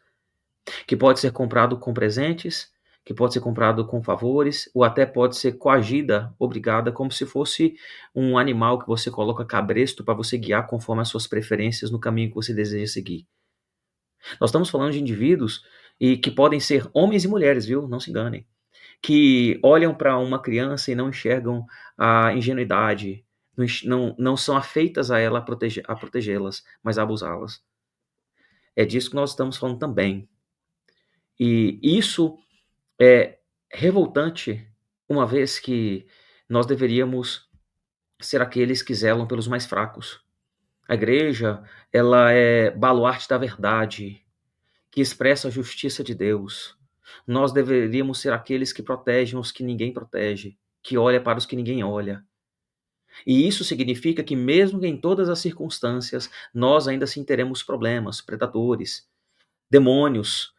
que pode ser comprado com presentes, que pode ser comprado com favores, ou até pode ser coagida, obrigada, como se fosse um animal que você coloca cabresto para você guiar conforme as suas preferências no caminho que você deseja seguir. Nós estamos falando de indivíduos e que podem ser homens e mulheres, viu? Não se enganem. Que olham para uma criança e não enxergam a ingenuidade, não são afeitas a ela a protegê-las, mas a abusá-las. É disso que nós estamos falando também. E isso é revoltante, uma vez que nós deveríamos ser aqueles que zelam pelos mais fracos. A igreja, ela é baluarte da verdade, que expressa a justiça de Deus. Nós deveríamos ser aqueles que protegem os que ninguém protege, que olha para os que ninguém olha. E isso significa que mesmo em todas as circunstâncias, nós ainda assim teremos problemas, predadores, demônios,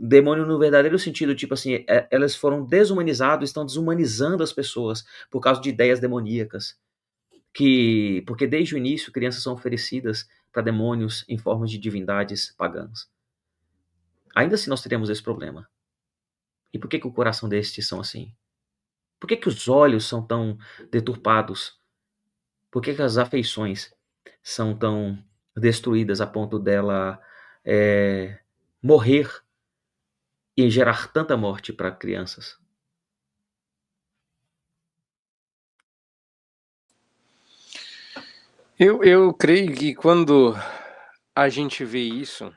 demônio no verdadeiro sentido, tipo assim, elas foram desumanizadas, estão desumanizando as pessoas por causa de ideias demoníacas. Porque desde o início crianças são oferecidas para demônios em forma de divindades pagãs. Ainda assim nós teremos esse problema. E por que o coração destes são assim? Por que os olhos são tão deturpados? Por que as afeições são tão destruídas a ponto dela morrer e gerar tanta morte para crianças? Eu creio que quando a gente vê isso,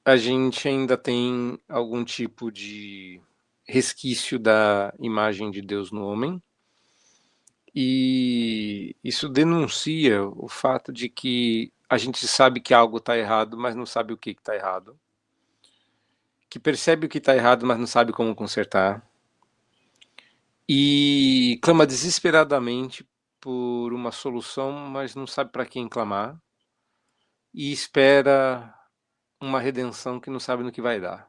a gente ainda tem algum tipo de resquício da imagem de Deus no homem, e isso denuncia o fato de que a gente sabe que algo está errado, mas não sabe o que está errado, que percebe o que está errado, mas não sabe como consertar, e clama desesperadamente por uma solução, mas não sabe para quem clamar, e espera uma redenção que não sabe no que vai dar.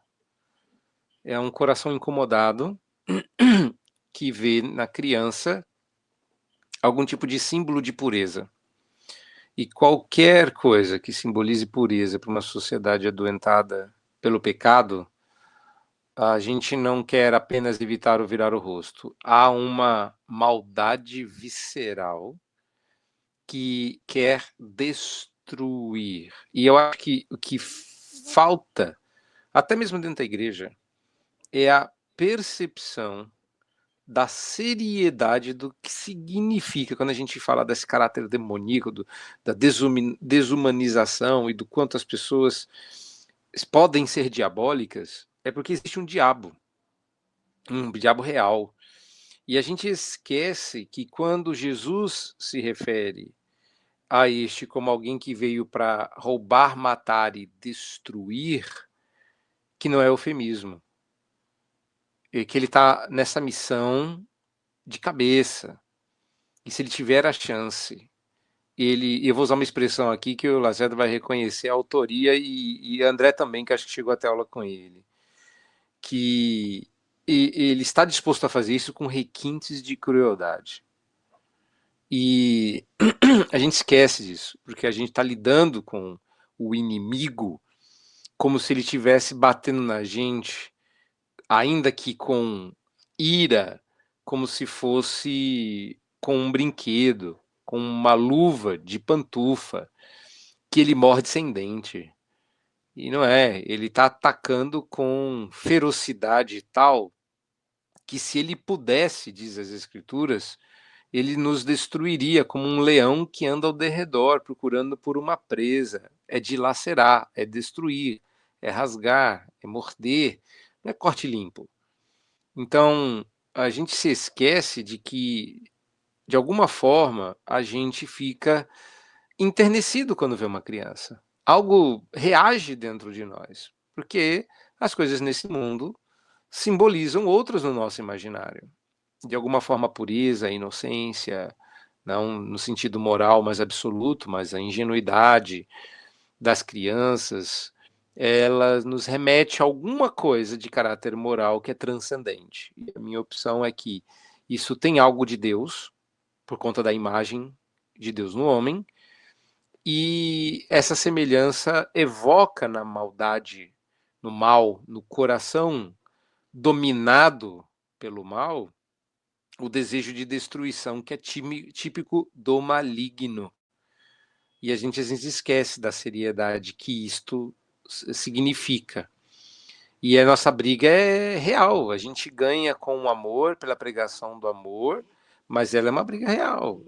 É um coração incomodado que vê na criança algum tipo de símbolo de pureza. E qualquer coisa que simbolize pureza para uma sociedade adoentada pelo pecado A gente não quer apenas evitar ou virar o rosto. Há uma maldade visceral que quer destruir. E eu acho que o que falta, até mesmo dentro da igreja, é a percepção da seriedade do que significa quando a gente fala desse caráter demoníaco, da desumanização e do quanto as pessoas podem ser diabólicas, é porque existe um diabo real. E a gente esquece que quando Jesus se refere a este como alguém que veio para roubar, matar e destruir, que não é eufemismo. E que ele está nessa missão de cabeça. E se ele tiver a chance, eu vou usar uma expressão aqui que o Lacerda vai reconhecer a autoria e André também, que acho que chegou até aula com ele, que ele está disposto a fazer isso com requintes de crueldade. E a gente esquece disso, porque a gente está lidando com o inimigo como se ele estivesse batendo na gente, ainda que com ira, como se fosse com um brinquedo, com uma luva de pantufa, que ele morde sem dente. E não é, ele está atacando com ferocidade tal que se ele pudesse, diz as escrituras, ele nos destruiria como um leão que anda ao derredor procurando por uma presa. É dilacerar, é destruir, é rasgar, é morder, não é corte limpo. Então, a gente se esquece de que, de alguma forma, a gente fica enternecido quando vê uma criança. Algo reage dentro de nós, porque as coisas nesse mundo simbolizam outras no nosso imaginário. De alguma forma, a pureza, a inocência, não no sentido moral mais absoluto, mas a ingenuidade das crianças, ela nos remete a alguma coisa de caráter moral que é transcendente. E a minha opção é que isso tem algo de Deus, por conta da imagem de Deus no homem, e essa semelhança evoca na maldade, no mal, no coração dominado pelo mal, o desejo de destruição que é típico do maligno. E a gente às vezes esquece da seriedade que isto significa. E a nossa briga é real. A gente ganha com o amor, pela pregação do amor, mas ela é uma briga real.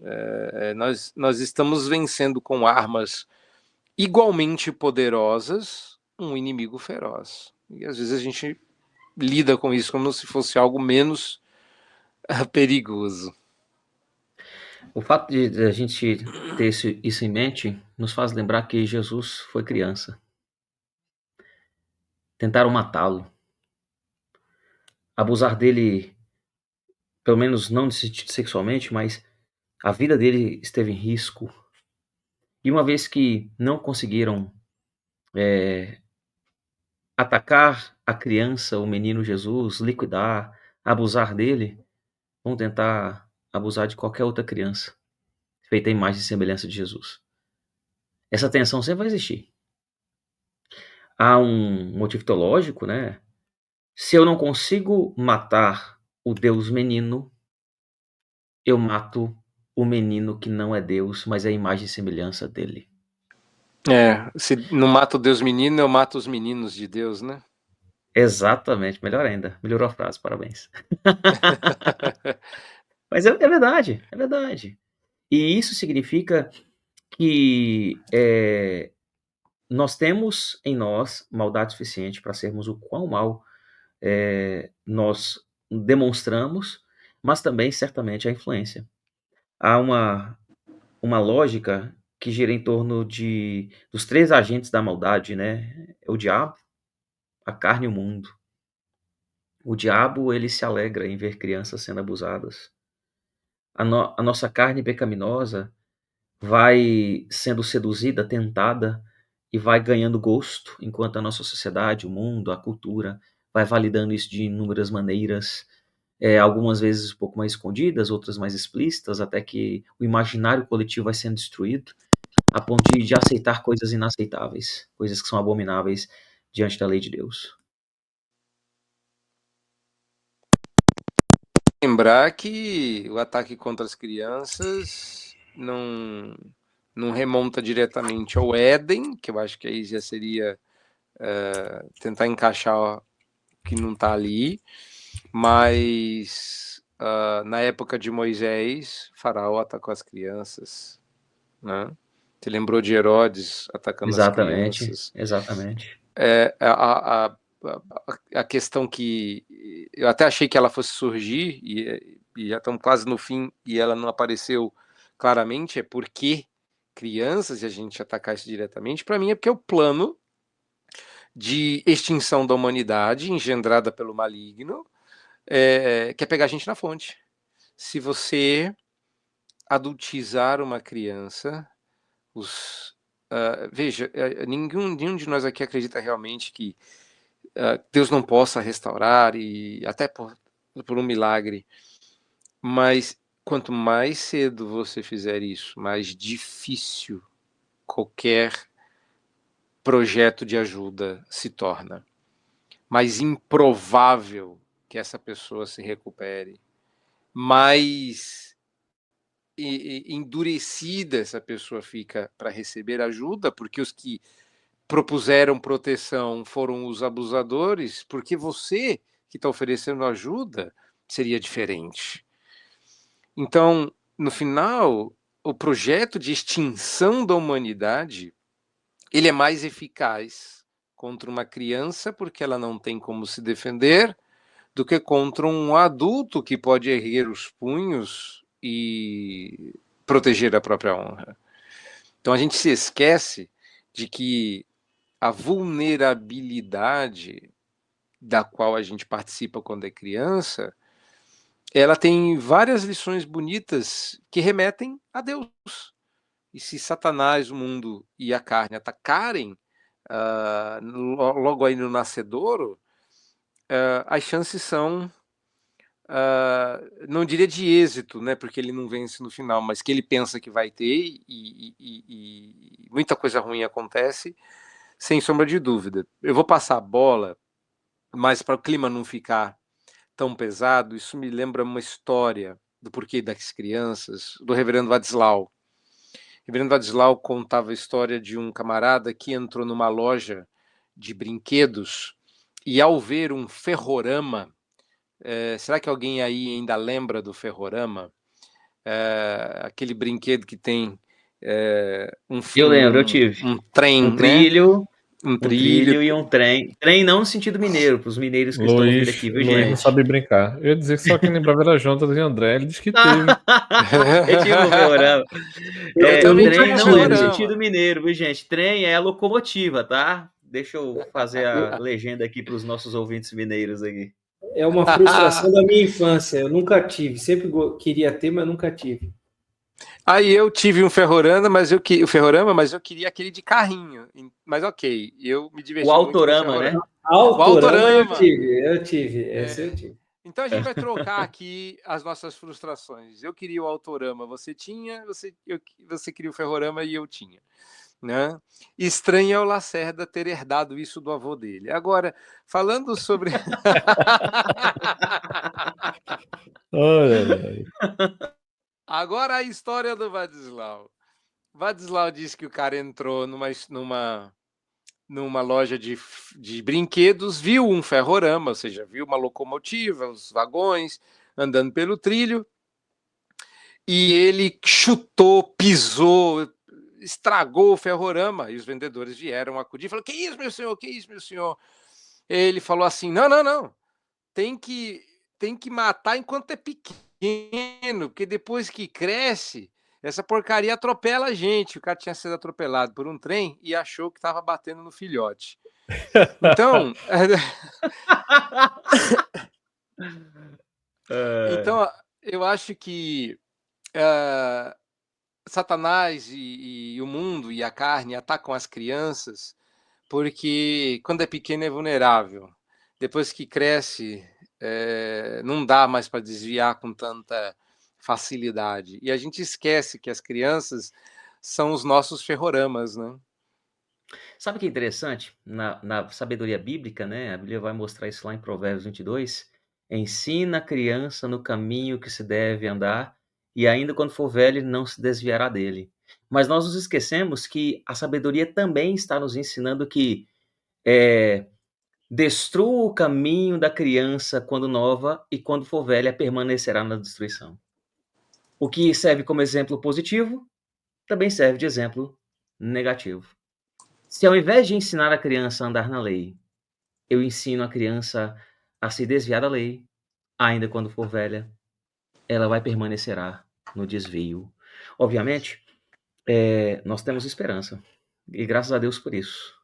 Nós estamos vencendo com armas igualmente poderosas um inimigo feroz. E às vezes a gente lida com isso como se fosse algo menos perigoso. O fato de a gente ter isso em mente nos faz lembrar que Jesus foi criança. Tentaram matá-lo. Abusar dele, pelo menos não sexualmente, mas a vida dele esteve em risco. E uma vez que não conseguiram atacar a criança, o menino Jesus, liquidar, abusar dele, vão tentar abusar de qualquer outra criança, feita a imagem e semelhança de Jesus. Essa tensão sempre vai existir. Há um motivo teológico, né? Se eu não consigo matar o Deus menino, eu mato o menino que não é Deus, mas é a imagem e semelhança dele. Se não mato Deus menino, eu mato os meninos de Deus, né? Exatamente, melhor ainda. Melhorou a frase, parabéns. Mas é verdade, é verdade. E isso significa que nós temos em nós maldade suficiente para sermos o quão mal nós demonstramos, mas também, certamente, a influência. Há uma lógica que gira em torno dos três agentes da maldade, né? O diabo, a carne e o mundo. O diabo, ele se alegra em ver crianças sendo abusadas. A nossa carne pecaminosa vai sendo seduzida, tentada, e vai ganhando gosto, enquanto a nossa sociedade, o mundo, a cultura, vai validando isso de inúmeras maneiras, algumas vezes um pouco mais escondidas, outras mais explícitas, até que o imaginário coletivo vai sendo destruído, a ponto de aceitar coisas inaceitáveis, coisas que são abomináveis diante da lei de Deus. lembrar que o ataque contra as crianças não remonta diretamente ao Éden, que eu acho que aí já seria tentar encaixar o que não está ali, mas na época de Moisés, Faraó atacou as crianças, né? Você lembrou de Herodes atacando as crianças? Exatamente. A questão que eu até achei que ela fosse surgir, e já estamos quase no fim, e ela não apareceu claramente, é porque crianças, e a gente atacar isso diretamente, para mim é porque é o plano de extinção da humanidade engendrada pelo maligno, quer pegar a gente na fonte. Se você adultizar uma criança, veja, nenhum de nós aqui acredita realmente que Deus não possa restaurar, e até por um milagre, mas quanto mais cedo você fizer isso, mais difícil qualquer projeto de ajuda se torna, mais improvável que essa pessoa se recupere, mais endurecida essa pessoa fica para receber ajuda, porque os que propuseram proteção foram os abusadores, porque você que está oferecendo ajuda seria diferente. Então, no final, o projeto de extinção da humanidade, ele é mais eficaz contra uma criança, porque ela não tem como se defender, do que contra um adulto que pode erguer os punhos e proteger a própria honra. Então a gente se esquece de que a vulnerabilidade da qual a gente participa quando é criança, ela tem várias lições bonitas que remetem a Deus. E se Satanás, o mundo e a carne atacarem logo aí no nascedouro, as chances são, não diria de êxito, né, porque ele não vence no final, mas que ele pensa que vai ter, e muita coisa ruim acontece, sem sombra de dúvida. Eu vou passar a bola, mas para o clima não ficar tão pesado, isso me lembra uma história do porquê das crianças, do reverendo Wadislau. O reverendo Wadislau contava a história de um camarada que entrou numa loja de brinquedos e, ao ver um ferrorama, será que alguém aí ainda lembra do ferrorama? Aquele brinquedo que tem Eu lembro, eu tive. um trem, um trilho, né? Um trilho e um trem. Trem não no sentido mineiro, para os mineiros que estão ouvindo aqui, viu, Luiz não gente? sabe brincar. Eu ia dizer que só quem lembrava era a Jonta de André. Ele disse que teve. Eu tive um ferrorama. Eu também Trem tive um não é no ferrorama. sentido mineiro, viu, gente? Trem é a locomotiva, tá? Deixa eu fazer a legenda aqui para os nossos ouvintes mineiros aqui. É uma frustração da minha infância. Eu nunca tive. Sempre queria ter, mas nunca tive. Aí eu tive um ferrorama, mas eu queria aquele de carrinho. Mas ok, eu me diverti O muito com Autorama, né? Autorama eu tive. Esse eu tive. Então a gente vai trocar aqui as nossas frustrações. Eu queria o Autorama, você tinha, você queria o ferrorama e eu tinha. Né? Estranho é o Lacerda ter herdado isso do avô dele. Agora, falando sobre... Agora a história do Wadislau. Wadislau disse que o cara entrou numa loja de brinquedos, viu um ferrorama, ou seja, viu uma locomotiva, os vagões andando pelo trilho, e ele chutou, pisou, estragou o ferrorama, e os vendedores vieram acudir e falaram: que isso, meu senhor? Que isso, meu senhor? Ele falou assim: não, tem que matar enquanto é pequeno, porque depois que cresce, essa porcaria atropela a gente. O cara tinha sido atropelado por um trem e achou que estava batendo no filhote. Então, então eu acho que Satanás e o mundo e a carne atacam as crianças porque quando é pequeno é vulnerável. Depois que cresce, não dá mais para desviar com tanta facilidade. E a gente esquece que as crianças são os nossos ferroramas, né? Sabe o que é interessante? Na sabedoria bíblica, né? A Bíblia vai mostrar isso lá em Provérbios 22. Ensina a criança no caminho que se deve andar, e ainda quando for velho, ele não se desviará dele. Mas nós nos esquecemos que a sabedoria também está nos ensinando que destrua o caminho da criança quando nova, e quando for velha, permanecerá na destruição. O que serve como exemplo positivo, também serve de exemplo negativo. Se ao invés de ensinar a criança a andar na lei, eu ensino a criança a se desviar da lei, ainda quando for velha, ela vai permanecerá no desvio. Obviamente, nós temos esperança, e graças a Deus por isso.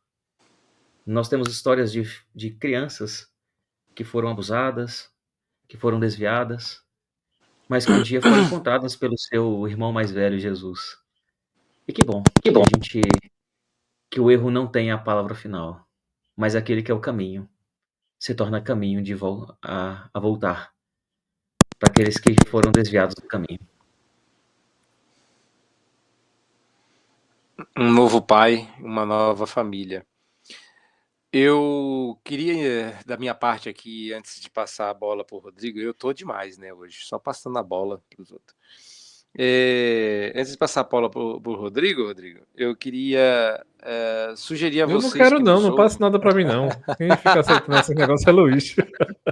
Nós temos histórias de crianças que foram abusadas, que foram desviadas, mas que um dia foram encontradas pelo seu irmão mais velho, Jesus. E que bom que o erro não tem a palavra final, mas aquele que é o caminho se torna caminho a voltar para aqueles que foram desviados do caminho. Um novo pai, uma nova família. Eu queria, da minha parte aqui, antes de passar a bola para o Rodrigo, eu tô demais, né, hoje, só passando a bola para os outros. Antes de passar a bola para o Rodrigo, eu queria sugerir a Eu não vocês quero que não, nos não passa ouvem. nada pra mim não. Quem fica aceitando esse negócio é Luiz.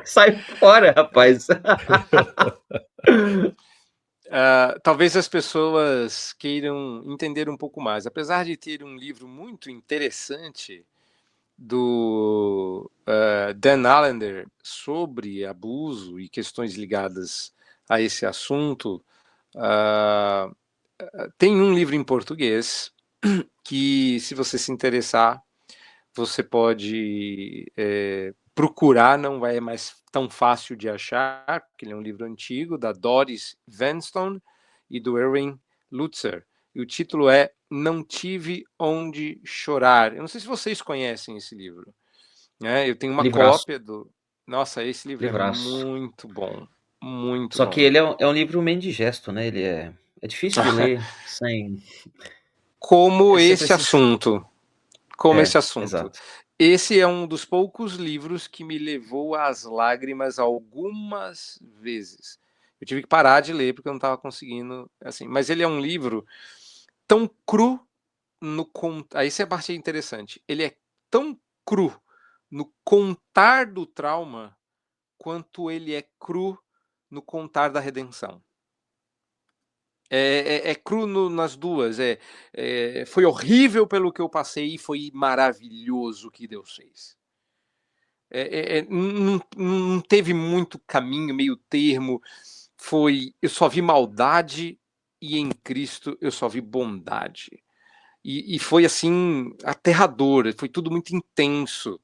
Sai fora, rapaz! Talvez as pessoas queiram entender um pouco mais. Apesar de ter um livro muito interessante do Dan Allender sobre abuso e questões ligadas a esse assunto, tem um livro em português que, se você se interessar, você pode procurar, não é mais tão fácil de achar, porque ele é um livro antigo, da Doris Vanstone e do Erwin Lutzer. E o título é Não Tive Onde Chorar. Eu não sei se vocês conhecem esse livro. Né? Eu tenho uma Livraço, cópia do... Nossa, esse livro é livraço. muito bom. Muito Só que bom. ele é um livro meio indigesto, né? Ele é difícil de ler sem... Como Você esse precisa... assunto. Como esse assunto. Exato. Esse é um dos poucos livros que me levou às lágrimas algumas vezes. Eu tive que parar de ler porque eu não estava conseguindo, assim. Mas ele é um livro tão cru no aí essa é a parte interessante. Ele é tão cru no contar do trauma quanto ele é cru no contar da redenção. É cru nas duas. Foi horrível pelo que eu passei e foi maravilhoso o que Deus fez. Não teve muito caminho, meio termo. Eu só vi maldade e em Cristo eu só vi bondade. E foi assim, aterrador, foi tudo muito intenso.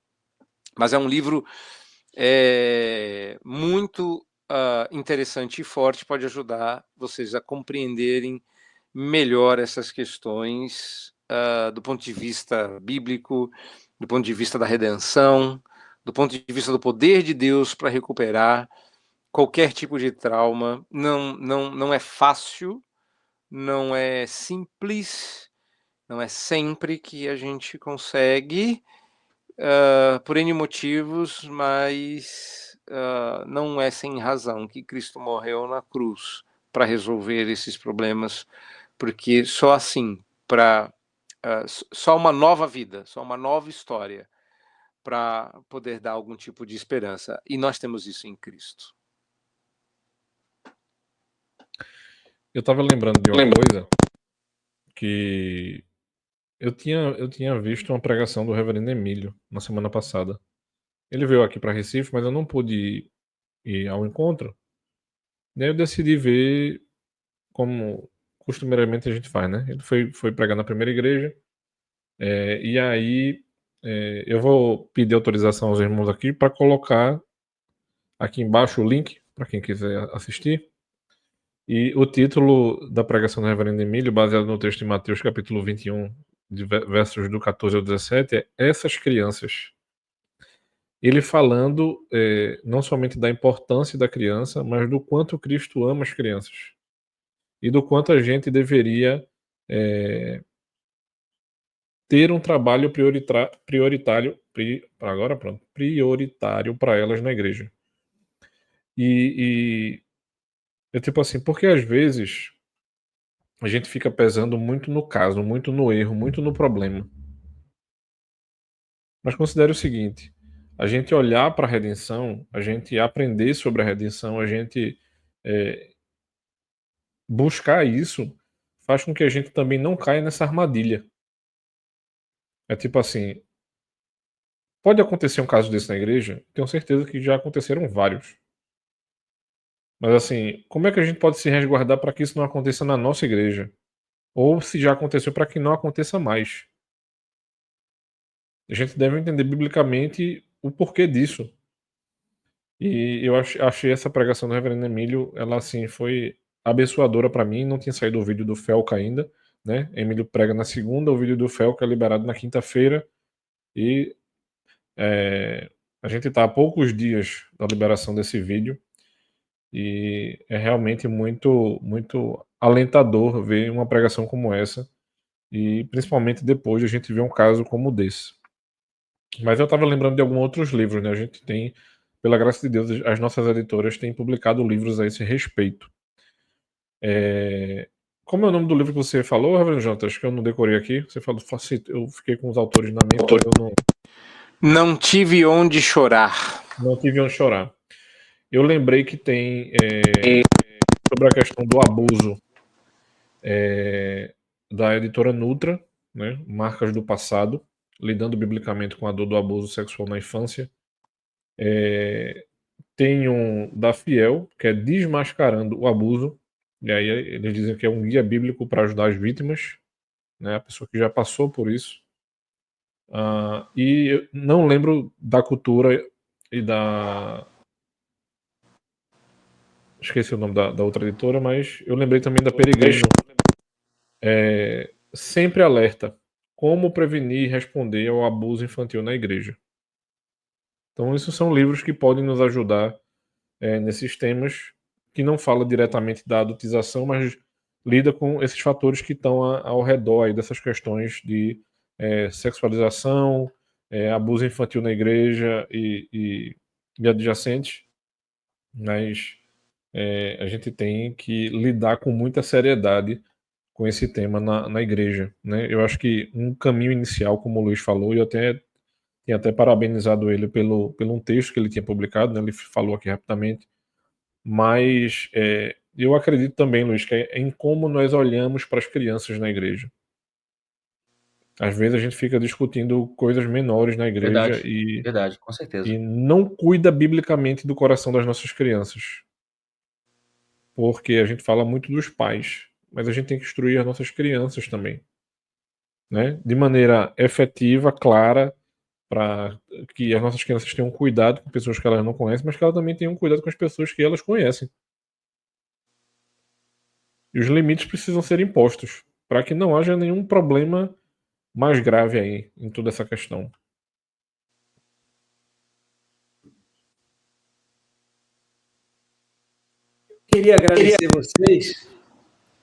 Mas é um livro muito interessante e forte, pode ajudar vocês a compreenderem melhor essas questões do ponto de vista bíblico, do ponto de vista da redenção, do ponto de vista do poder de Deus para recuperar qualquer tipo de trauma. Não é fácil, não é simples, não é sempre que a gente consegue, por N motivos, mas não é sem razão que Cristo morreu na cruz para resolver esses problemas, porque só assim, só uma nova vida, só uma nova história para poder dar algum tipo de esperança. E nós temos isso em Cristo. Eu estava lembrando de uma coisa que eu tinha visto uma pregação do Reverendo Emílio na semana passada. Ele veio aqui para Recife, mas eu não pude ir ao encontro. E aí eu decidi ver como costumeiramente a gente faz, né? Ele foi pregar na primeira igreja. E aí eu vou pedir autorização aos irmãos aqui para colocar aqui embaixo o link para quem quiser assistir. E o título da pregação do Reverendo Emílio, baseado no texto de Mateus capítulo 21, versos do 14 ao 17, é Essas Crianças. Ele falando não somente da importância da criança, mas do quanto Cristo ama as crianças. E do quanto a gente deveria ter um trabalho prioritário para elas na igreja. E é tipo assim, porque às vezes a gente fica pesando muito no caso, muito no erro, muito no problema. Mas considere o seguinte: a gente olhar para a redenção, a gente aprender sobre a redenção, a gente buscar isso, faz com que a gente também não caia nessa armadilha. É tipo assim, pode acontecer um caso desse na igreja? Tenho certeza que já aconteceram vários. Mas assim, como é que a gente pode se resguardar para que isso não aconteça na nossa igreja? Ou se já aconteceu, para que não aconteça mais? A gente deve entender biblicamente o porquê disso. E eu achei essa pregação do Reverendo Emílio, ela assim foi abençoadora para mim. Não tinha saído o vídeo do Felca ainda, né? Emílio prega na segunda, o vídeo do Felca é liberado na quinta-feira. E a gente está há poucos dias da liberação desse vídeo e é realmente muito, muito alentador ver uma pregação como essa e principalmente depois de a gente ver um caso como desse. Mas eu estava lembrando de alguns outros livros, né? A gente tem, pela graça de Deus, as nossas editoras têm publicado livros a esse respeito. Como é o nome do livro que você falou, Reverendo Jonathan? Acho que eu não decorei aqui. Você falou, eu fiquei com os autores na mente, mas eu Não tive onde chorar. não tive onde chorar. Eu lembrei que tem sobre a questão do abuso da editora Nutra, né? Marcas do Passado, lidando biblicamente com a dor do abuso sexual na infância. Tem um da Fiel, que é Desmascarando o Abuso, e aí eles dizem que é um guia bíblico para ajudar as vítimas, né? A pessoa que já passou por isso. E eu não lembro da Cultura e da... Esqueci o nome da outra editora, mas eu lembrei também da Peregrino. Sempre Alerta. Como prevenir e responder ao abuso infantil na igreja. Então, esses são livros que podem nos ajudar nesses temas, que não fala diretamente da adultização, mas lida com esses fatores que estão ao redor aí dessas questões de sexualização, abuso infantil na igreja e adjacentes. Mas a gente tem que lidar com muita seriedade com esse tema na igreja, né? Eu acho que um caminho inicial, como o Luiz falou, e eu tinha até parabenizado ele pelo um texto que ele tinha publicado, né? Ele falou aqui rapidamente, mas eu acredito também, Luiz, que é em como nós olhamos para as crianças na igreja. Às vezes a gente fica discutindo coisas menores na igreja Verdade, com certeza. e não cuida biblicamente do coração das nossas crianças. Porque a gente fala muito dos pais, mas a gente tem que instruir as nossas crianças também, né? De maneira efetiva, clara, para que as nossas crianças tenham cuidado com pessoas que elas não conhecem, mas que elas também tenham cuidado com as pessoas que elas conhecem. E os limites precisam ser impostos para que não haja nenhum problema mais grave aí em toda essa questão. Queria agradecer vocês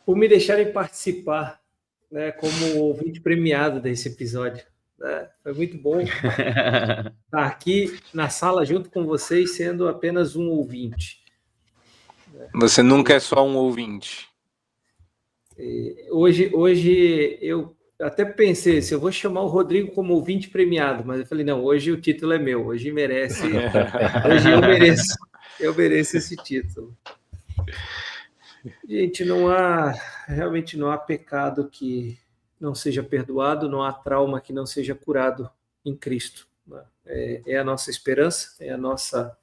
por me deixarem participar, né, como ouvinte premiado desse episódio. Foi muito bom estar aqui na sala junto com vocês, sendo apenas um ouvinte. Você nunca é só um ouvinte. Hoje eu até pensei se eu vou chamar o Rodrigo como ouvinte premiado, mas eu falei, não, hoje o título é meu, hoje hoje eu mereço esse título. Gente, realmente não há pecado que não seja perdoado, não há trauma que não seja curado em Cristo. É a nossa esperança, é a nossa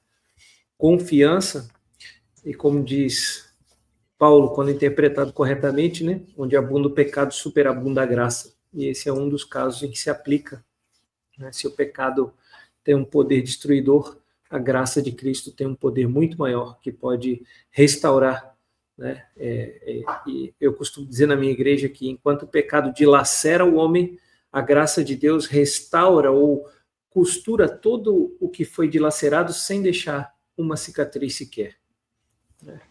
confiança, e como diz Paulo, quando interpretado corretamente, né, onde abunda o pecado, superabunda a graça. E esse é um dos casos em que se aplica. Né? Se o pecado tem um poder destruidor, a graça de Cristo tem um poder muito maior, que pode restaurar. Né? E eu costumo dizer na minha igreja que enquanto o pecado dilacera o homem, a graça de Deus restaura ou costura todo o que foi dilacerado sem deixar uma cicatriz sequer.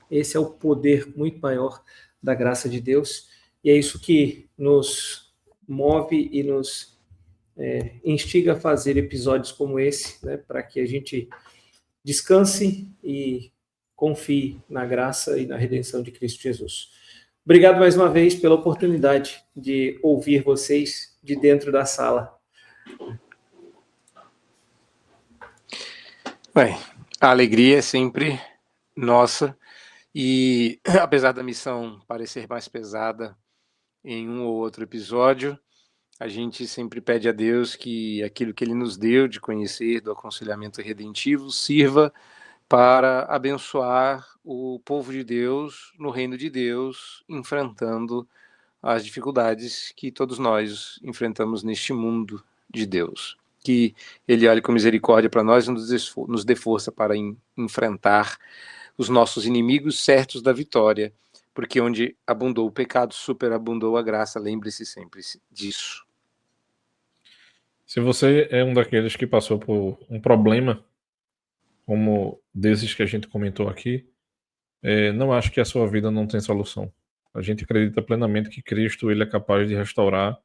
Esse é o poder muito maior da graça de Deus, e é isso que nos move e nos instiga a fazer episódios como esse, né, para que a gente descanse e confie na graça e na redenção de Cristo Jesus. Obrigado mais uma vez pela oportunidade de ouvir vocês de dentro da sala. Bem, a alegria é sempre nossa e, apesar da missão parecer mais pesada em um ou outro episódio, a gente sempre pede a Deus que aquilo que Ele nos deu de conhecer do aconselhamento redentivo sirva para abençoar o povo de Deus no reino de Deus, enfrentando as dificuldades que todos nós enfrentamos neste mundo de Deus. Que Ele olhe com misericórdia para nós e nos dê força para enfrentar os nossos inimigos certos da vitória, porque onde abundou o pecado, superabundou a graça. Lembre-se sempre disso. Se você é um daqueles que passou por um problema, como desses que a gente comentou aqui, não acho que a sua vida não tem solução. A gente acredita plenamente que Cristo ele é capaz de restaurar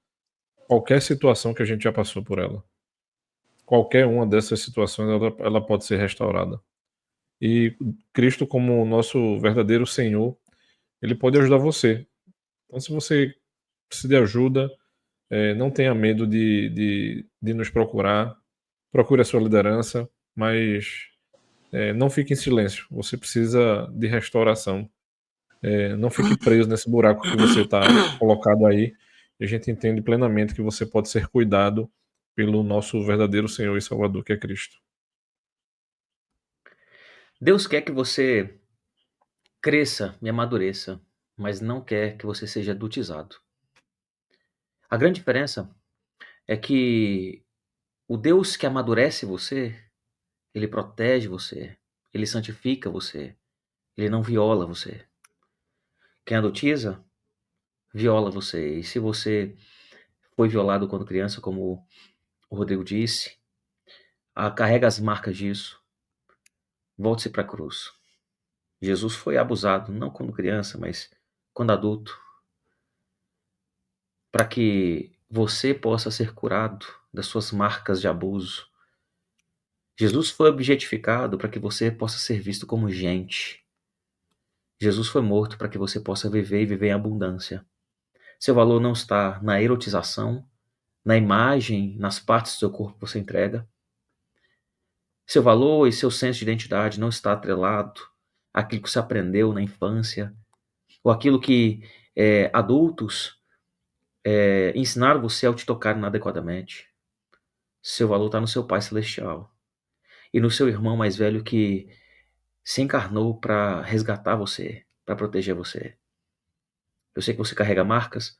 qualquer situação que a gente já passou por ela. Qualquer uma dessas situações ela pode ser restaurada. E Cristo, como o nosso verdadeiro Senhor, ele pode ajudar você. Então, se você precisa de ajuda, não tenha medo de nos procurar. Procure a sua liderança, mas não fique em silêncio. Você precisa de restauração. Não fique preso nesse buraco que você está colocado aí. E a gente entende plenamente que você pode ser cuidado pelo nosso verdadeiro Senhor e Salvador, que é Cristo. Deus quer que você cresça e amadureça, mas não quer que você seja adultizado. A grande diferença é que o Deus que amadurece você, ele protege você, ele santifica você, ele não viola você. Quem adultiza, viola você. E se você foi violado quando criança, como o Rodrigo disse, carrega as marcas disso, volte-se para a cruz. Jesus foi abusado, não quando criança, mas quando adulto, para que você possa ser curado das suas marcas de abuso. Jesus foi objetificado para que você possa ser visto como gente. Jesus foi morto para que você possa viver e viver em abundância. Seu valor não está na erotização, na imagem, nas partes do seu corpo que você entrega. Seu valor e seu senso de identidade não está atrelado àquilo que você aprendeu na infância, ou aquilo que adultos ensinaram você ao te tocar inadequadamente. Seu valor está no seu Pai Celestial e no seu irmão mais velho que se encarnou para resgatar você, para proteger você. Eu sei que você carrega marcas,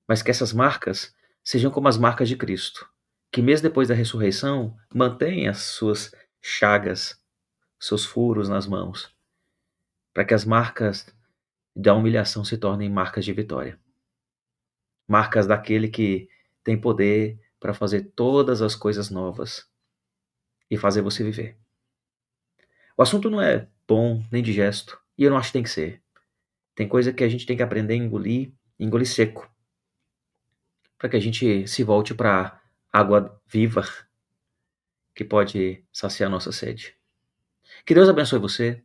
mas que essas marcas sejam como as marcas de Cristo, que mesmo depois da ressurreição, mantenha as suas chagas, seus furos nas mãos, para que as marcas da humilhação se tornem marcas de vitória. Marcas daquele que tem poder para fazer todas as coisas novas e fazer você viver. O assunto não é bom, nem digesto, e eu não acho que tem que ser. Tem coisa que a gente tem que aprender a engolir seco, para que a gente se volte para água viva, que pode saciar nossa sede. Que Deus abençoe você.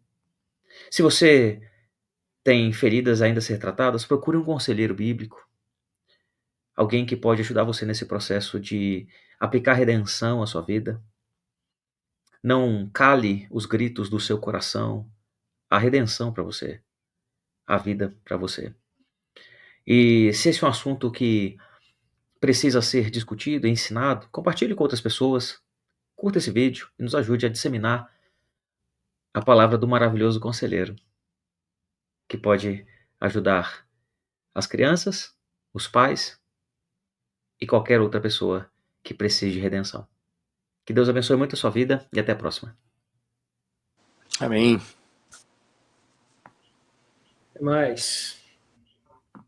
Se você tem feridas ainda a ser tratadas, procure um conselheiro bíblico, alguém que pode ajudar você nesse processo de aplicar redenção à sua vida. Não cale os gritos do seu coração, a redenção para você, a vida para você. E se esse é um assunto que precisa ser discutido e ensinado, compartilhe com outras pessoas, curta esse vídeo e nos ajude a disseminar a palavra do maravilhoso conselheiro, que pode ajudar as crianças, os pais e qualquer outra pessoa que precise de redenção. Que Deus abençoe muito a sua vida e até a próxima. Amém. Até mais.